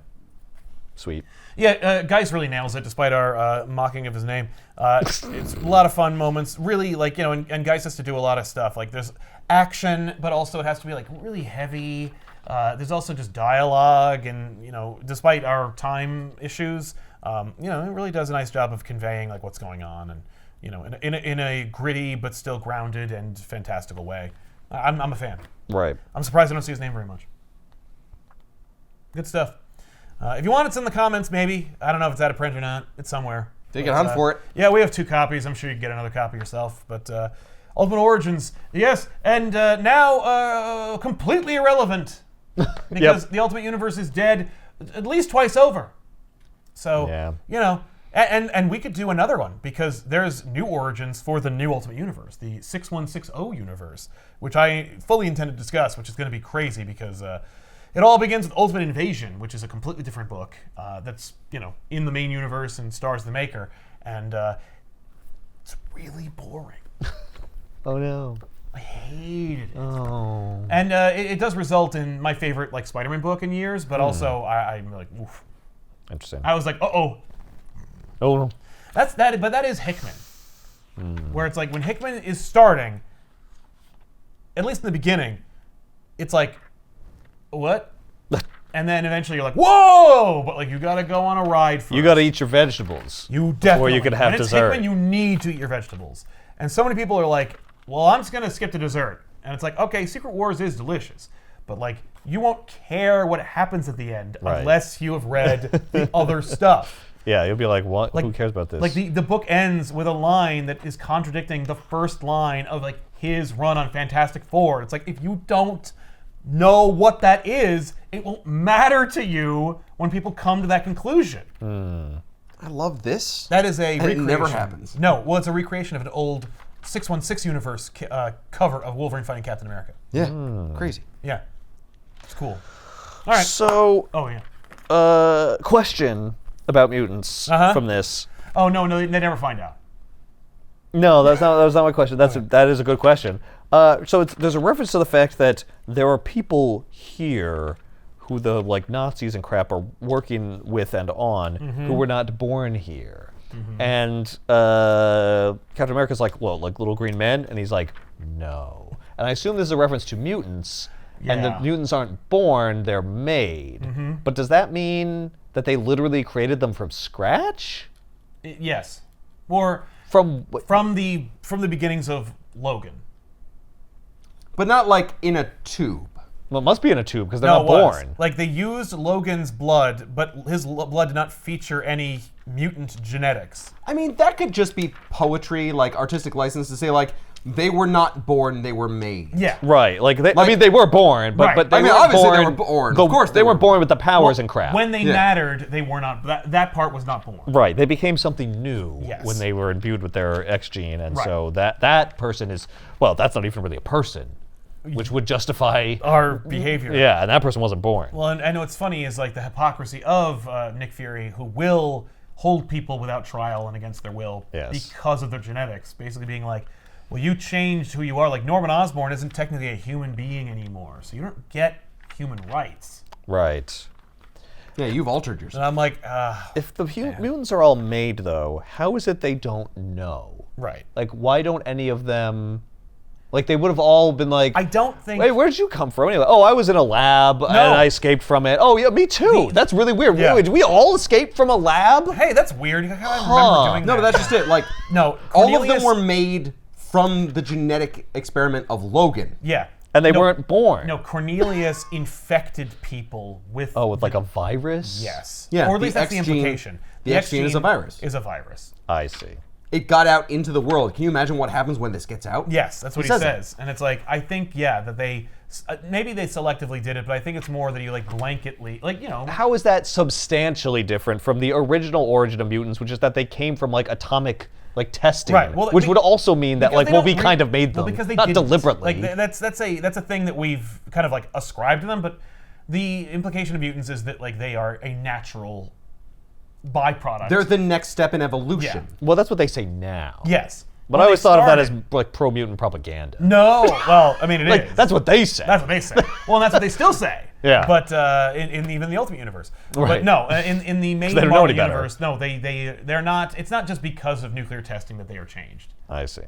Sweet. Yeah, Geis really nails it, despite our mocking of his name. It's a lot of fun moments. Really, like, you know, and Geis has to do a lot of stuff. Like, there's action, but also it has to be, like, really heavy. There's also just dialogue, and, you know, despite our time issues, you know, it really does a nice job of conveying, like, what's going on, and, you know, in a gritty but still grounded and fantastical way. I'm a fan. Right. I'm surprised I don't see his name very much. Good stuff. If you want, it's in the comments, maybe. I don't know if it's out of print or not. It's somewhere. They can hunt for it. Yeah, we have 2 copies. I'm sure you can get another copy yourself. But Ultimate Origins, yes. And now completely irrelevant. Because the Ultimate Universe is dead at least twice over. So, Yeah. you know, and we could do another one, because there's new origins for the new Ultimate Universe, the 6160 universe, which I fully intend to discuss, which is going to be crazy, because it all begins with Ultimate Invasion, which is a completely different book that's, you know, in the main universe and stars the maker, and it's really boring. Oh, no. I hated it. Oh. And it does result in my favorite, like, Spider-Man book in years, but also I'm like, oof. Interesting. I was like, uh-oh. Oh, no. But that is Hickman. Where it's like, when Hickman is starting, at least in the beginning, it's like, what? And then eventually you're like, whoa! But like, you gotta go on a ride first. You gotta eat your vegetables. You definitely. you could have when dessert. It's Hickman, you need to eat your vegetables. And so many people are like, well, I'm just gonna skip the dessert. And it's like, okay, Secret Wars is delicious, but like, you won't care what happens at the end Right. unless you have read the other stuff. Yeah, you'll be like, what? Who cares about this? Like the book ends with a line that is contradicting the first line of like his run on Fantastic Four. It's like, if you don't know what that is, it won't matter to you when people come to that conclusion. I love this. That is a And recreation. it never happens. No, well, it's a recreation of an old 616 universe cover of Wolverine fighting Captain America. Yeah, crazy. Yeah, it's cool. All right. So, Oh yeah. question about mutants from this. Oh no, they never find out. No, that was not my question. That is a good question. So there's a reference to the fact that there are people here who the Nazis and crap are working with and on who were not born here. And Captain America's like, well, like little green men? And he's like, no. And I assume this is a reference to mutants, and the mutants aren't born, they're made. But does that mean that they literally created them from scratch? Yes, or From the beginnings of Logan. But not like in a tube. Well, it must be in a tube because they're No, not it was. born. Like they used Logan's blood, but his blood did not feature any mutant genetics. I mean, that could just be poetry, like artistic license to say, like, they were not born, they were made. Yeah. Right, I mean, they were born, but, Right. but they I mean, weren't obviously born. they were born. Of course they weren't born with the powers and crap. When they Yeah. mattered, they were not. That part was not born. Right, they became something new Yes. when they were imbued with their X gene, and Right. so that person is, well, that's not even really a person, which would justify Our behavior. Yeah, and that person wasn't born. Well, and what's funny is like the hypocrisy of Nick Fury, who will hold people without trial and against their will because of their genetics, basically being like, well, you changed who you are. Like Norman Osborn isn't technically a human being anymore, so you don't get human rights. Right. Yeah, you've altered And yourself. I'm like, If the mutants are all made, though, how is it they don't know? right. Like, why don't any of them... Like, they would have all been like... I don't think. Wait, where did you come from anyway? Oh, I was in a lab and I escaped from it. Oh, yeah, me too. That's really weird. Yeah. Wait, did we all escape from a lab? Hey, that's weird. I remember doing No, that. but that's just it. Like, No, all of them Cornelius- were made from the genetic experiment of Logan. Yeah. And they No, weren't born. No, Cornelius infected people with. Oh, with like a virus? Yes. Yeah, Or at least the that's the X gene- implication. the X gene is a virus. Is a virus. I see. It got out into the world. Can you imagine what happens when this gets out? Yes, that's what he says says. And it's like, I think, that they, maybe they selectively did it, but I think it's more that he like blanketly, like, How is that substantially different from the original origin of mutants, which is that they came from like atomic testing, Right, well, which would also mean that because they we don't kind of made them, because they not didn't. deliberately. Like that's a thing that we've kind of like ascribed to them, but the implication of mutants is that like they are a natural byproduct. They're the next step in evolution. Well, that's what they say now. Yes. But When I always they thought of that as started- like pro-mutant propaganda. No, well, I mean, it is. Like, that's what they say. That's what they say. Well, and that's what they still say. Yeah. But in even the Ultimate Universe. Right. But no, in the main they don't know Marvel any better. universe, no, they're not. It's not just because of nuclear testing that they are changed. I see.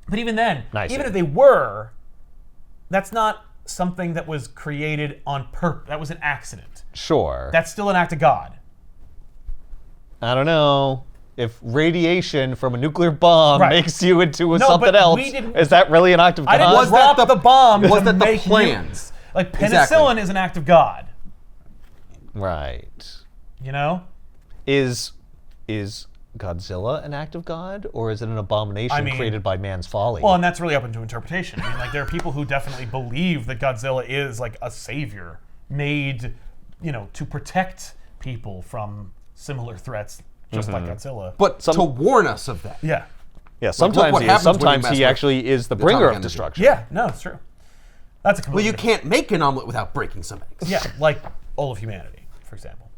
But even then, Nice. even if they were, that's not something that was created on purpose. That was an accident. Sure. That's still an act of God. I don't know. If radiation from a nuclear bomb Right. makes you into No, something but else, we didn't- is that really an act of God? I didn't Was drop that the bomb was to that the make plan? mutants. Like penicillin Exactly. is an act of God. Right. You know? Is Godzilla an act of God, or is it an abomination I mean- created by man's folly? Well, and that's really up into interpretation. I mean, like there are people who definitely believe that Godzilla is like a savior made, to protect people from similar threats, just like Godzilla. But to warn us of that. Yeah. yeah, sometimes what he is. happens when you Sometimes mess he with actually is the the bringer atomic of energy. destruction. Yeah, no, it's true. That's a Well, completely you can't make an omelet without breaking some eggs. Yeah, like all of humanity, for example.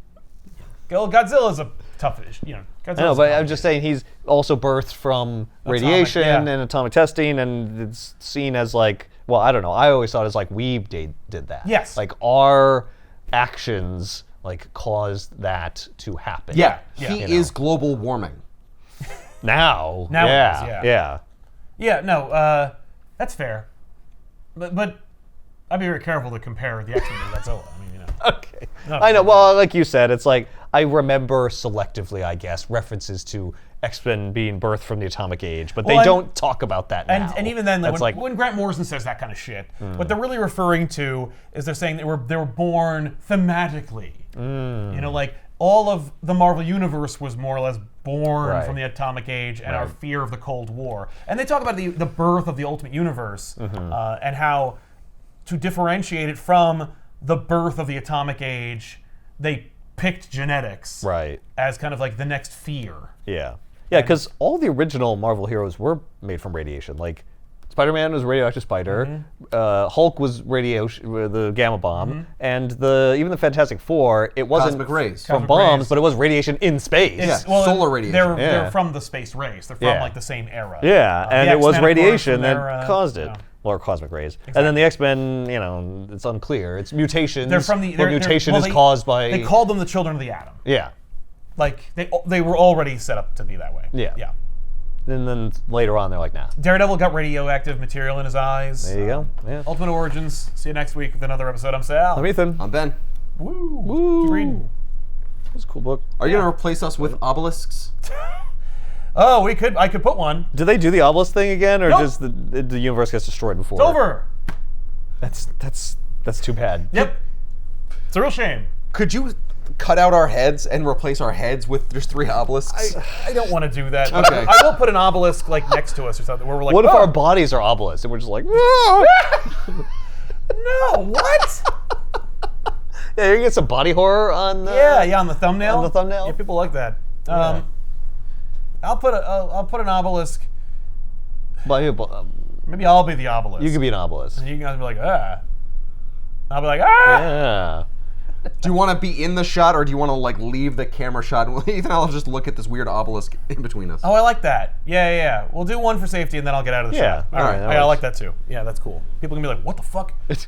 Godzilla's a tough issue, Godzilla's I know, a but tough I'm just saying he's also birthed from Atomic, radiation yeah. and atomic testing, and it's seen as like, well, I don't know. I always thought it as like we did that. Yes. Like our actions like caused that to happen. Yeah, Yeah. he is global warming. Now. Now it yeah. is, yeah. Yeah. Yeah, no, that's fair. But I'd be very careful to compare the X-Men to Godzilla. I mean, Okay. No, I know. Well, like you said, it's like I remember selectively, I guess, references to X-Men being birthed from the atomic age, but Well, they and- don't talk about that now. And even then, that's when Grant Morrison says that kind of shit, what they're really referring to is they're saying they were born thematically. Like all of the Marvel universe was more or less born Right. from the atomic age and our fear of the Cold War. And they talk about the birth of the Ultimate Universe and how to differentiate it from the birth of the atomic age, they picked genetics Right. as kind of like the next fear. Yeah. Yeah, because all the original Marvel heroes were made from radiation. Like, Spider-Man was a radioactive spider. Hulk was the gamma bomb, and even the Fantastic Four, it wasn't Cosmic rays. from Cosmic bombs, rays. but it was radiation in space. Yeah. Solar radiation. They're from the space race. They're from Yeah. like the same era. Yeah, and The it was X-Men, of course, radiation from that their, caused it. yeah. Or cosmic rays. And then the X-Men, it's unclear. It's mutations. They're from the where mutation is caused by. They called them the Children of the Atom. Yeah. Like they were already set up to be that way. Yeah. Yeah. And then later on, they're like, nah. Daredevil got radioactive material in his eyes. There you go. Yeah. Ultimate Origins. See you next week with another episode. I'm Sal. I'm Ethan. I'm Ben. Woo. Woo. Keep reading. That was a cool book. Are you going to replace us with obelisks? Oh, I could put one. Did they do the obelisk thing again, or Nope. just the universe gets destroyed before? It's over. That's too bad. Yep. It's a real shame. Could you cut out our heads and replace our heads with just 3 obelisks? I don't want to do that. But Okay. I will put an obelisk like next to us or something where we're like, What if "Oh, our bodies are obelisks and we're just like, no? No, what? Yeah, you can get some body horror on. Yeah, on the thumbnail. On the thumbnail? Yeah, people like that. Yeah. I'll put an obelisk. But, Maybe I'll be the obelisk. you could be an obelisk. And you guys be like, ah. I'll be like, ah. Yeah. Do you want to be in the shot, or do you want to like leave the camera shot? And Ethan, I'll just look at this weird obelisk in between us. Oh, I like that. Yeah. We'll do one for safety, and then I'll get out of the Yeah, shot. all right, All that right. I like works. that too. Yeah, that's cool. People can be like, what the fuck?